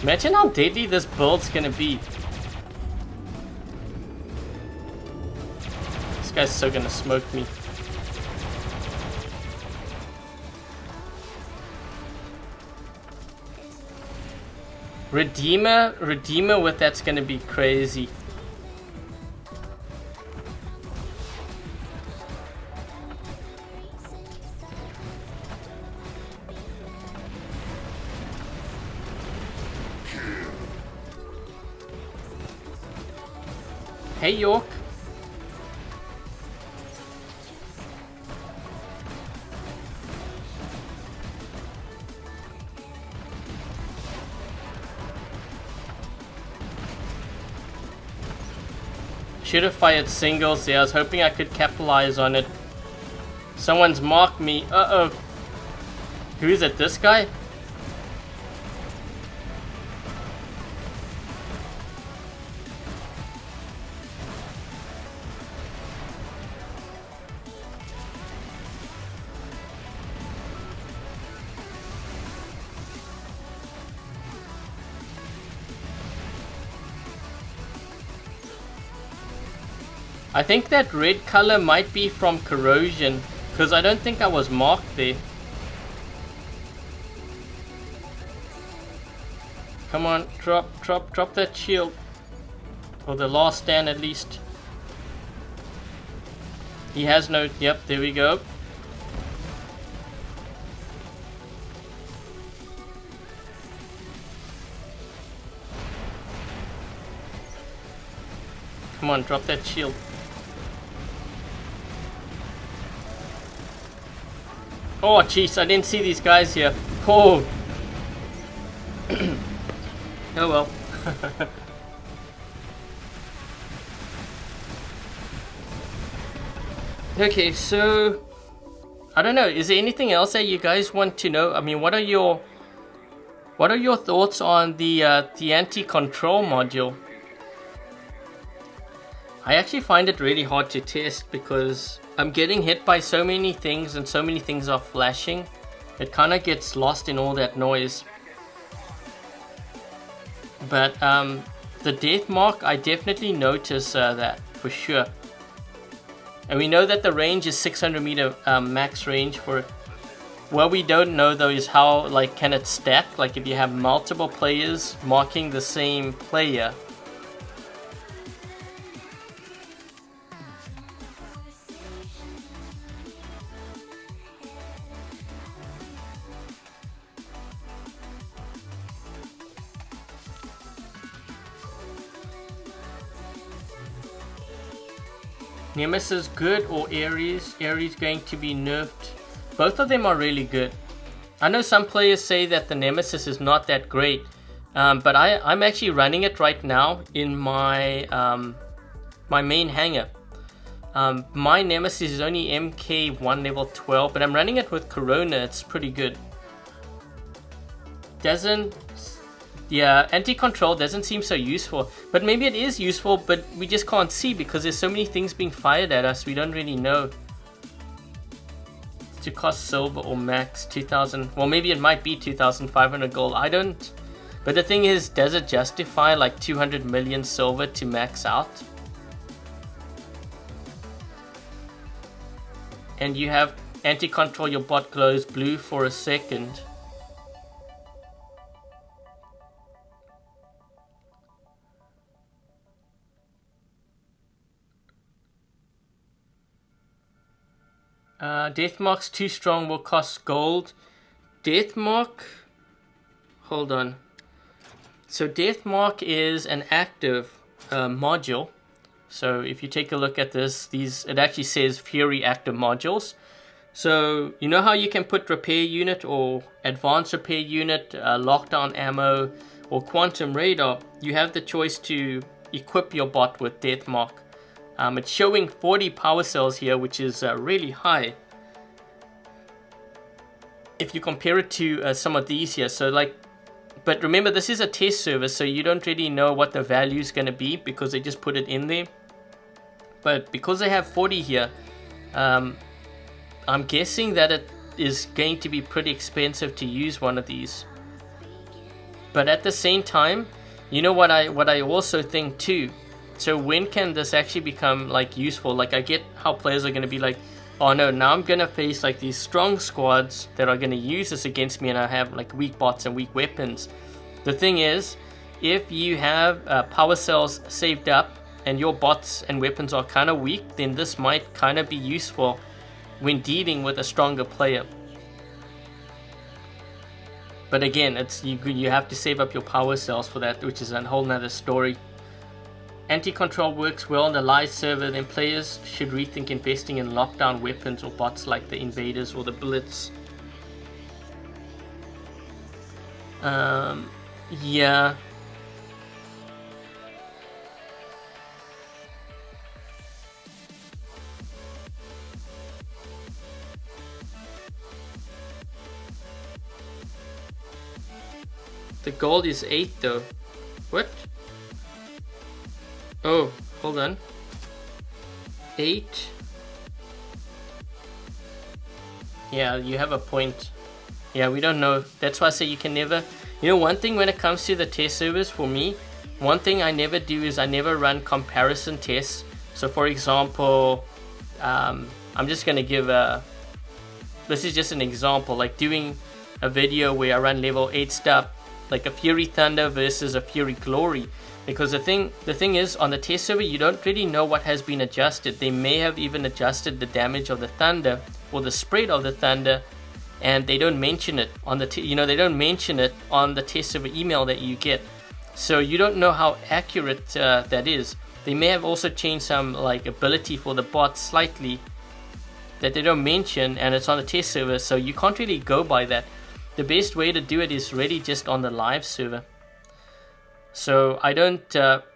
[SPEAKER 1] Imagine how deadly this build's gonna be. This guy's so gonna smoke me. Redeemer with that's gonna be crazy. Hey York. Should have fired singles there. I was hoping I could capitalize on it. Someone's marked me. Uh-oh. Who is it? This guy? I think that red color might be from corrosion, because I don't think I was marked there. Come on, drop that shield. Or the last stand at least. He has no, yep, there we go. Come on, drop that shield. Oh jeez, I didn't see these guys here. Oh. Oh well. Okay, so I don't know, is there anything else that you guys want to know? I mean, what are your thoughts on the anti-control module? I actually find it really hard to test because I'm getting hit by so many things and so many things are flashing. It kind of gets lost in all that noise. But the death mark, I definitely notice that for sure. And we know that the range is 600 meter max range for it. What we don't know though is how, like, can it stack? Like if you have multiple players marking the same player. Nemesis good or Ares? Ares going to be nerfed. Both of them are really good. I know some players say that the Nemesis is not that great, But I'm actually running it right now in my my main hangar. My Nemesis is only MK1 level 12, but I'm running it with Corona. It's pretty good. Yeah, Anti-Control doesn't seem so useful, but maybe it is useful, but we just can't see because there's so many things being fired at us, we don't really know. To cost silver or max 2,000, well maybe it might be 2,500 gold, I don't, but the thing is, does it justify like 200 million silver to max out? And you have Anti-Control, your bot glows blue for a second. Deathmark's too strong, will cost gold. Deathmark, hold on. So Deathmark is an active module. So if you take a look at this, it actually says Fury active modules. So you know how you can put repair unit or advanced repair unit, lockdown ammo or quantum radar. You have the choice to equip your bot with Deathmark. It's showing 40 power cells here, which is really high if you compare it to some of these here. So like, but remember this is a test server, so you don't really know what the value is going to be because they just put it in there. But because they have 40 here, I'm guessing that it is going to be pretty expensive to use one of these. But at the same time, you know what I also think too. So when can this actually become like useful? Like I get how players are going to be like, oh no, now I'm going to face like these strong squads that are going to use this against me and I have like weak bots and weak weapons. The thing is, if you have power cells saved up and your bots and weapons are kind of weak, then this might kind of be useful when dealing with a stronger player. But again, it's you have to save up your power cells for that, which is a whole nother story. Anti-Control works well on the live server, then players should rethink investing in lockdown weapons or bots like the Invaders or the Blitz. Yeah. The gold is 8 though. What? Oh, hold on. 8. Yeah, you have a point. Yeah, we don't know. That's why I say you can never... You know, one thing when it comes to the test servers for me, one thing I never do is I never run comparison tests. So for example, I'm just going to give a... This is just an example, like doing a video where I run level 8 stuff, like a Fury Thunder versus a Fury Glory. Because the thing is, on the test server, you don't really know what has been adjusted. They may have even adjusted the damage of the Thunder or the spread of the Thunder, and they don't mention it on the they don't mention it on the test server email that you get. So you don't know how accurate that is. They may have also changed some like ability for the bot slightly that they don't mention, and it's on the test server, so you can't really go by that. The best way to do it is really just on the live server. So I don't,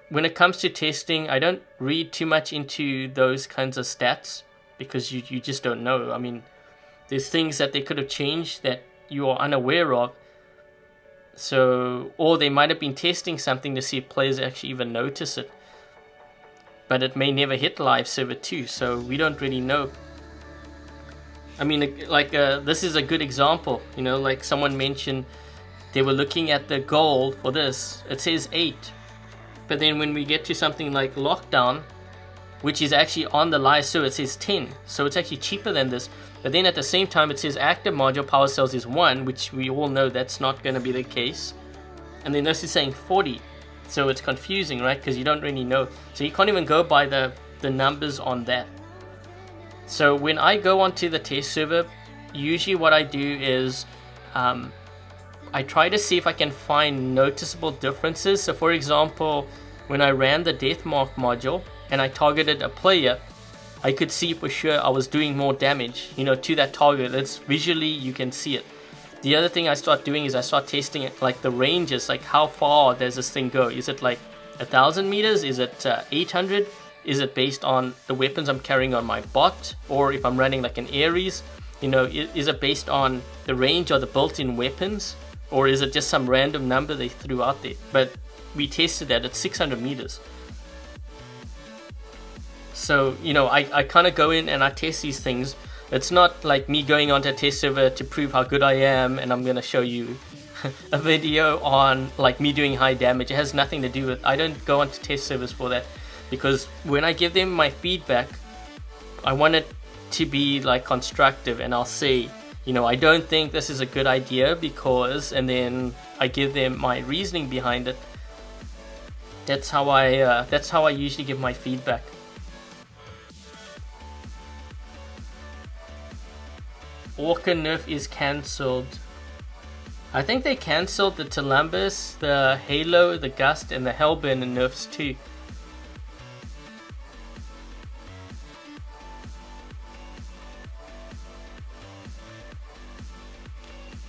[SPEAKER 1] when it comes to testing, I don't read too much into those kinds of stats because you just don't know. I mean, there's things that they could have changed that you are unaware of. So, or they might have been testing something to see if players actually even notice it. But it may never hit live server too, so we don't really know. I mean, like, this is a good example, you know, like someone mentioned, they were looking at the gold for this, it says 8, but then when we get to something like lockdown, which is actually on the live server, it says 10, so it's actually cheaper than this. But then at the same time it says active module power cells is 1, which we all know that's not going to be the case, and then this is saying 40, so it's confusing, right? Because you don't really know, so you can't even go by the numbers on that. So when I go onto the test server, usually what I do is I try to see if I can find noticeable differences. So for example, when I ran the Deathmark module and I targeted a player, I could see for sure I was doing more damage, you know, to that target. It's visually, you can see it. The other thing I start doing is I start testing it, like the ranges, like how far does this thing go? Is it like 1,000 meters? Is it 800? Is it based on the weapons I'm carrying on my bot? Or if I'm running like an Ares, you know, is it based on the range of the built-in weapons? Or is it just some random number they threw out there? But we tested that at 600 meters. So, you know, I kind of go in and I test these things. It's not like me going onto a test server to prove how good I am and I'm going to show you a video on like me doing high damage. It has nothing to do with, I don't go onto test servers for that, because when I give them my feedback, I want it to be like constructive, and I'll say, you know, I don't think this is a good idea because, and then I give them my reasoning behind it. That's how I usually give my feedback. Orca nerf is cancelled. I think they cancelled the Columbus, the Halo, the Gust, and the Hellburner nerfs too.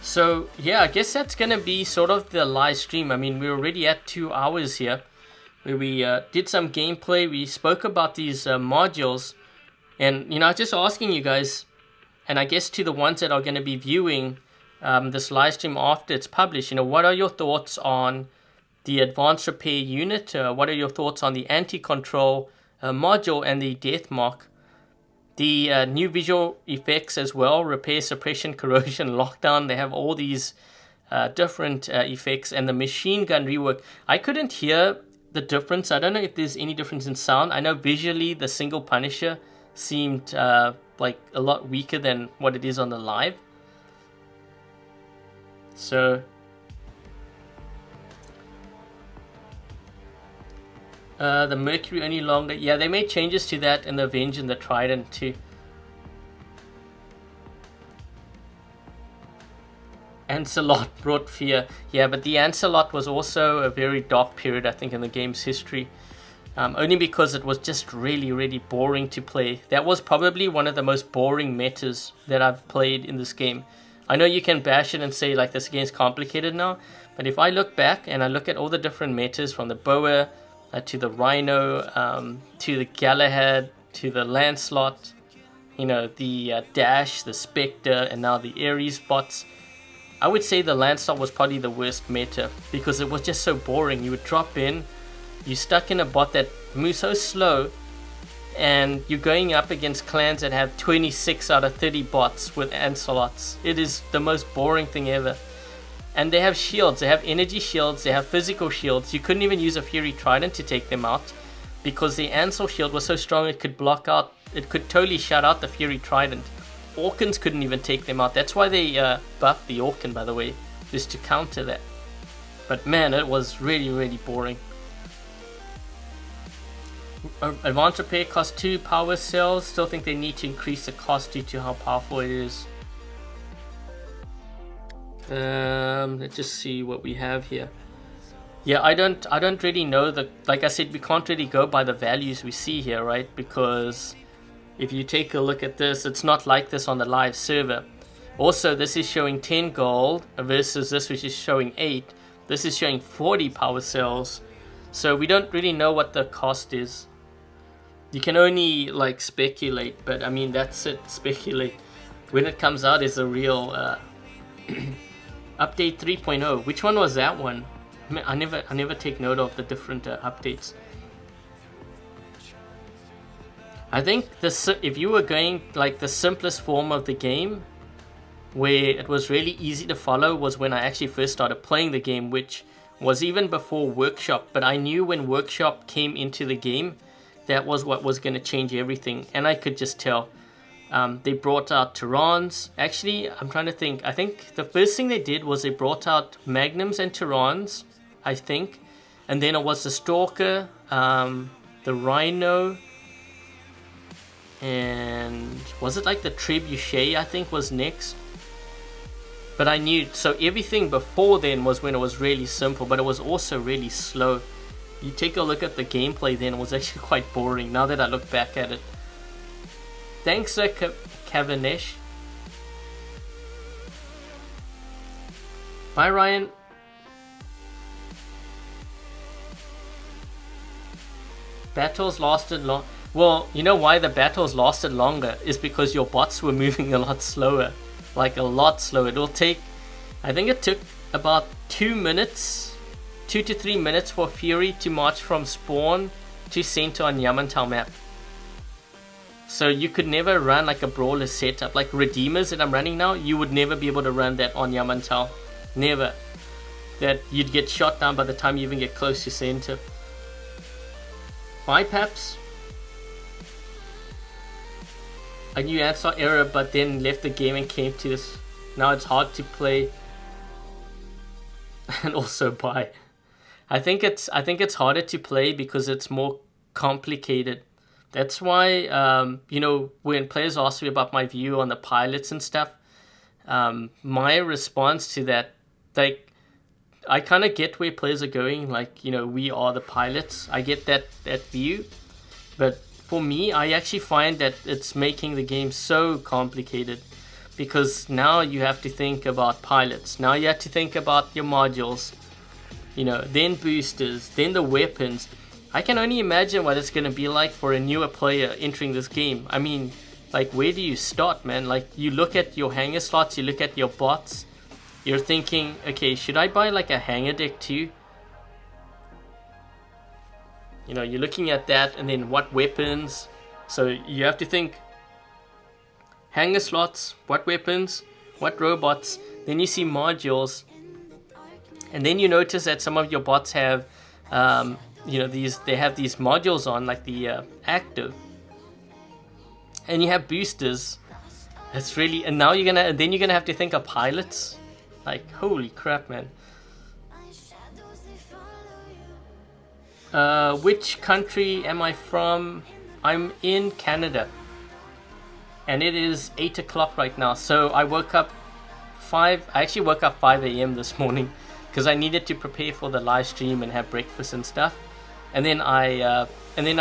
[SPEAKER 1] So yeah, I guess that's gonna be sort of the live stream. I mean, we're already at 2 hours here, where we did some gameplay. We spoke about these modules, and you know, just asking you guys, and I guess to the ones that are going to be viewing this live stream after it's published, you know, what are your thoughts on the advanced repair unit? What are your thoughts on the anti-control module and the death mark? The new visual effects as well, repair, suppression, corrosion, lockdown. They have all these different effects, and the machine gun rework. I couldn't hear the difference. I don't know if there's any difference in sound. I know visually the single Punisher seemed like a lot weaker than what it is on the live. So the Mercury only longer. Yeah, they made changes to that in the Avenge and the Trident too. Ancelot brought fear. Yeah, but the Ancelot was also a very dark period, I think, in the game's history. Only because it was just really, really boring to play. That was probably one of the most boring metas that I've played in this game. I know you can bash it and say like this game's complicated now, but if I look back and I look at all the different metas, from the Boa to the Rhino, to the Galahad, to the Lancelot, you know, the Dash, the Spectre, and now the Ares bots, I would say the Lancelot was probably the worst meta, because it was just so boring. You would drop in, you're stuck in a bot that moves so slow, and you're going up against clans that have 26 out of 30 bots with Ancelots. It is the most boring thing ever. And they have shields, they have energy shields, they have physical shields. You couldn't even use a Fury Trident to take them out, because the Ansel shield was so strong it could block out, it could totally shut out the Fury Trident. Orcans couldn't even take them out. That's why they buffed the Orcan, by the way, just to counter that. But man, it was really, really boring. Advanced repair costs 2 power cells. Still think they need to increase the cost due to how powerful it is. Let's just see what we have here. Yeah, I don't really know the, like I said, we can't really go by the values we see here, right? Because if you take a look at this, it's not like this on the live server. Also, this is showing 10 gold versus this, which is showing 8. This is showing 40 power cells. So we don't really know what the cost is. You can only like speculate, but I mean, that's it, speculate. When it comes out is a real update 3.0. Which one was that one? I never take note of the different updates. I think if you were going like the simplest form of the game, where it was really easy to follow, was when I actually first started playing the game, which was even before Workshop. But I knew when Workshop came into the game, that was what was going to change everything, and I could just tell. They brought out Tyrans. Actually, I'm trying to think. I think the first thing they did was they brought out Magnums and Tyrans, I think. And then it was the Stalker, the Rhino, and was it like the Trebuchet, I think, was next. But I knew, so everything before then was when it was really simple, but it was also really slow. You take a look at the gameplay then, it was actually quite boring now that I look back at it. Thanks, Kavinesh. Bye, Ryan. Battles lasted long. Well, you know why the battles lasted longer is because your bots were moving a lot slower. Like a lot slower. It'll take, I think it took about 2 minutes, 2 to 3 minutes for Fury to march from spawn to center on Yamantau map. So you could never run like a brawler setup. Like Redeemers that I'm running now, you would never be able to run that on Yamantau. Never. That you'd get shot down by the time you even get close to center. Bye, Paps. I knew Ansar error, but then left the game and came to this. Now it's hard to play. And also bye. I think it's harder to play because it's more complicated. That's why you know, when players ask me about my view on the pilots and stuff, my response to that, like, I kind of get where players are going. Like, you know, we are the pilots. I get that view, but for me, I actually find that it's making the game so complicated because now you have to think about pilots. Now you have to think about your modules, you know, then boosters, then the weapons. I can only imagine what it's going to be like for a newer player entering this game. I mean, like, where do you start, man? Like, you look at your hanger slots, you look at your bots, you're thinking, okay, should I buy like a hanger deck too? You know, you're looking at that, and then what weapons? So you have to think hanger slots, what weapons, what robots. Then you see modules, and then you notice that some of your bots have, you know, they have these modules on, like the active, and you have boosters. That's really, and now you're gonna have to think of pilots. Like, holy crap, man. Which country am I from? I'm in Canada. And it is 8 o'clock right now. So I woke up I actually woke up 5 a.m. this morning because I needed to prepare for the live stream and have breakfast and stuff. And then I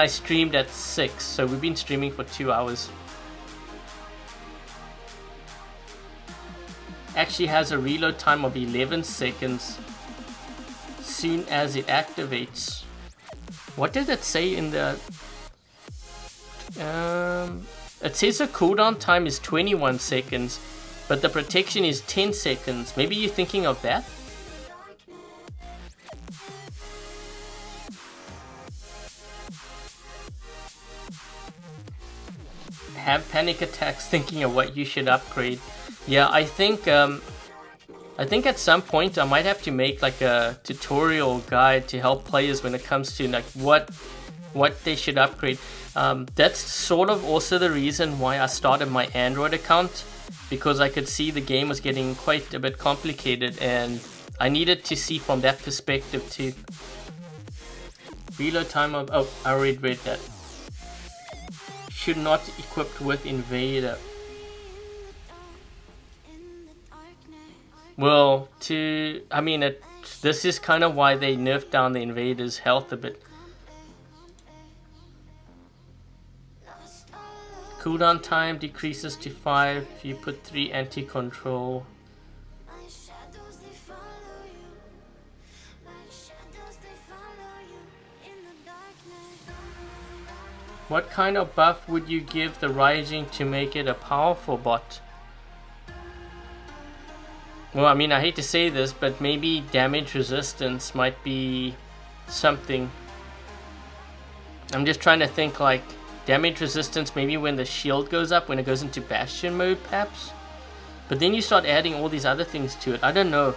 [SPEAKER 1] streamed at 6. So we've been streaming for 2 hours. Actually has a reload time of 11 seconds soon as it activates. What did it say in the... it says the cooldown time is 21 seconds, but the protection is 10 seconds. Maybe you're thinking of that? Have panic attacks thinking of what you should upgrade. Yeah, I think at some point I might have to make like a tutorial guide to help players when it comes to like what they should upgrade. That's sort of also the reason why I started my Android account, because I could see the game was getting quite a bit complicated and I needed to see from that perspective too. Reload time of, oh, I already read that. Should not equipped with Invader. Well, this is kind of why they nerfed down the Invader's health a bit. Cooldown time decreases to 5 if you put 3 Anticontrol. What kind of buff would you give the Rising to make it a powerful bot? Well, I mean, I hate to say this, but maybe damage resistance might be something. I'm just trying to think, like, damage resistance maybe when the shield goes up, when it goes into Bastion mode, perhaps? But then you start adding all these other things to it. I don't know.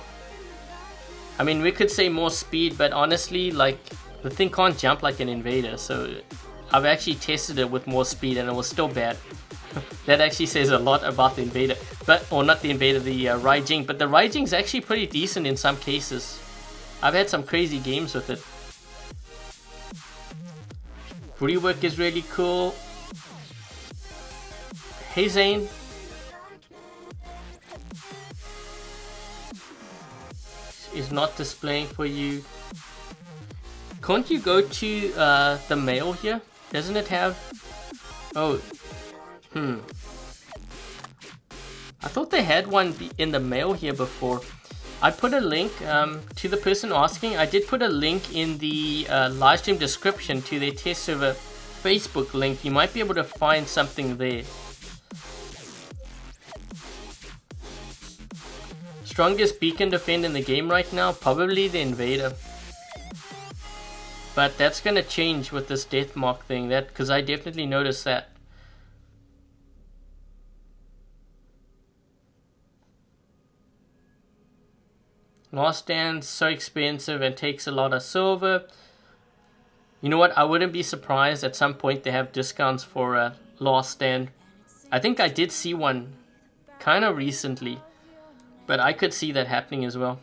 [SPEAKER 1] I mean, we could say more speed, but honestly, like, the thing can't jump like an Invader, so I've actually tested it with more speed and it was still bad. That actually says a lot about the Invader, or not the Invader, the Raijing. But the Raijing's actually pretty decent in some cases. I've had some crazy games with it. Rework is really cool. Hey Zane. Is not displaying for you. Can't you go to the mail here? Doesn't it have... Oh. I thought they had one in the mail here before. I put a link to the person asking. I did put a link in the live stream description to their test server Facebook link. You might be able to find something there. Strongest beacon defend in the game right now? Probably the Invader. But that's gonna change with this death mark thing, because I definitely noticed that. Last Stand's so expensive and takes a lot of silver. You know what? I wouldn't be surprised at some point they have discounts for Last Stand. I think I did see one kind of recently, but I could see that happening as well.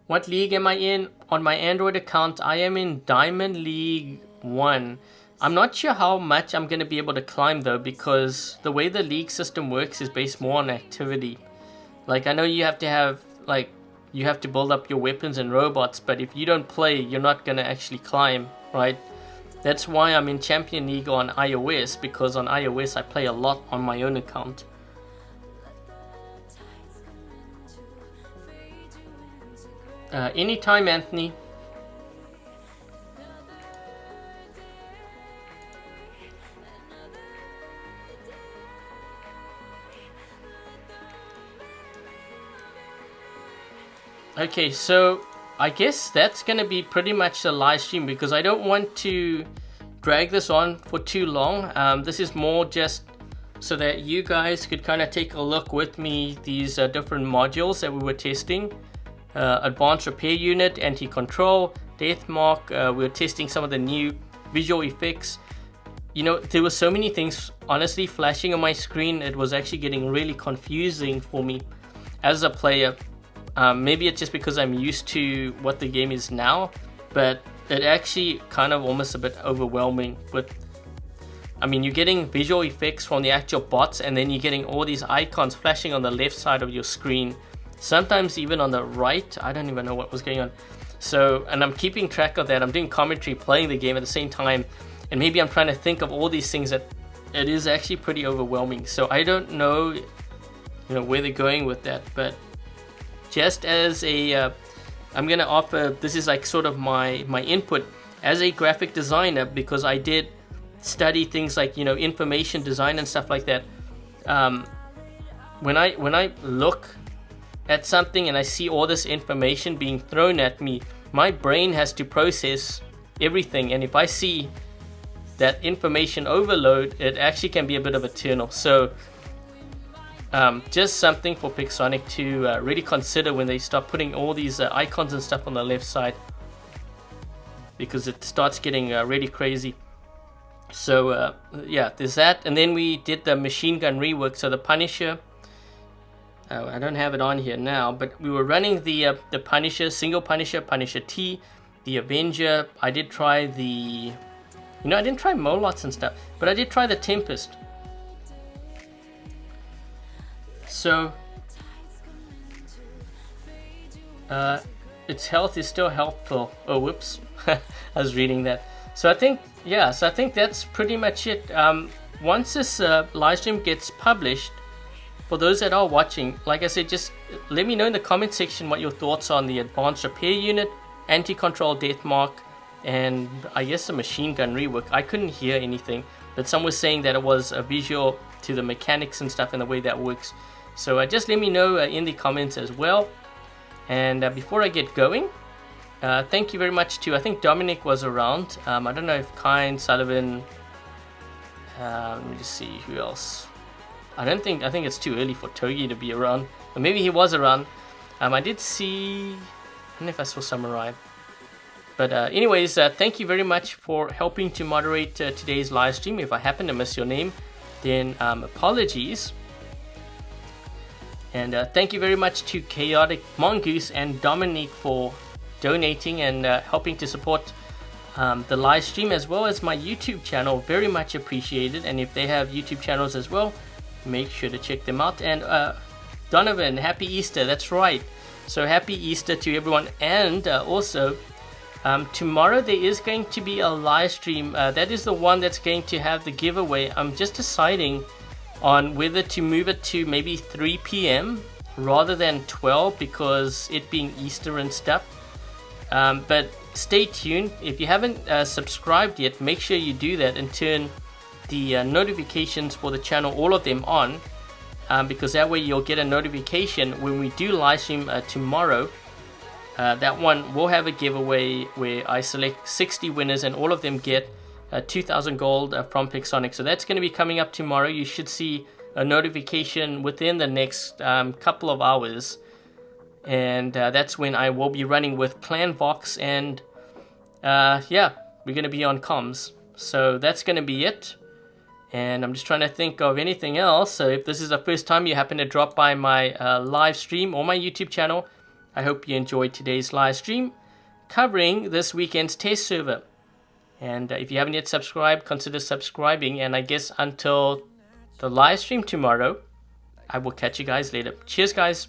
[SPEAKER 1] What league am I in? On my Android account, I am in Diamond League 1. I'm not sure how much I'm going to be able to climb though, because the way the league system works is based more on activity. Like, I know you have to have, like, you have to build up your weapons and robots, but if you don't play, you're not going to actually climb, right? That's why I'm in Champion League on iOS, because on iOS I play a lot on my own account. Anytime, Anthony. Okay, so I guess that's gonna be pretty much the live stream, because I don't want to drag this on for too long. This is more just so that you guys could kind of take a look with me these different modules that we were testing. Advanced Repair Unit, Anti-Control, Death Mark. We were testing some of the new visual effects. You know, there were so many things honestly flashing on my screen. It was actually getting really confusing for me as a player. Maybe it's just because I'm used to what the game is now, but it actually kind of almost a bit overwhelming with, I mean, you're getting visual effects from the actual bots, and then you're getting all these icons flashing on the left side of your screen. Sometimes even on the right. I don't even know what was going on. So, and I'm keeping track of that. I'm doing commentary, playing the game at the same time, and maybe I'm trying to think of all these things. That it is actually pretty overwhelming. So I don't know, you know, where they're going with that. But just as a, I'm gonna offer. This is like sort of my input as a graphic designer, because I did study things like, you know, information design and stuff like that. When I look at something and I see all this information being thrown at me, my brain has to process everything, and if I see that information overload, it actually can be a bit of a turn-off. So just something for Pixonic to really consider when they start putting all these icons and stuff on the left side, because it starts getting really crazy. So yeah, there's that. And then we did the machine gun rework. So the Punisher, I don't have it on here now, but we were running the Punisher, single Punisher, Punisher T, the Avenger. I did try the, you know, I didn't try Molots and stuff, but I did try the Tempest. So its health is still helpful. Oh, whoops. I was reading that. So I think, yeah, so I think that's pretty much it. Once this live stream gets published, for those that are watching, like I said, just let me know in the comment section what your thoughts are on the Advanced Repair Unit, Anti-Control, Death Mark, and I guess the machine gun rework. I couldn't hear anything, but some was saying that it was a visual to the mechanics and stuff and the way that works. So just let me know in the comments as well. And before I get going, thank you very much to, I think Dominic was around. I don't know if Kine, Sullivan, let me just see who else. I think it's too early for Togi to be around, but maybe he was around. I did see, I don't know if I saw Samurai. But anyways, thank you very much for helping to moderate today's live stream. If I happen to miss your name, then apologies. And thank you very much to Chaotic Mongoose and Dominique for donating and helping to support the live stream, as well as my YouTube channel. Very much appreciated. And if they have YouTube channels as well, make sure to check them out. And Donovan, happy Easter. That's right. So happy Easter to everyone. And also tomorrow there is going to be a live stream. That is the one that's going to have the giveaway. I'm just deciding on whether to move it to maybe 3 p.m. rather than 12 because it being Easter and stuff. But stay tuned. If you haven't subscribed yet, make sure you do that and turn the notifications for the channel, all of them, on, because that way you'll get a notification when we do live stream tomorrow. That one will have a giveaway where I select 60 winners and all of them get 2,000 gold from Pixonic. So that's going to be coming up tomorrow. You should see a notification within the next couple of hours, and that's when I will be running with Clan Vox, and yeah, we're going to be on comms. So that's going to be it, and I'm just trying to think of anything else. So if this is the first time you happen to drop by my live stream or my YouTube channel, I hope you enjoyed today's live stream covering this weekend's test server. And if you haven't yet subscribed, consider subscribing, and I guess until the live stream tomorrow, I will catch you guys later. Cheers, guys.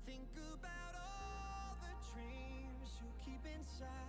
[SPEAKER 2] Think about all the dreams you keep inside.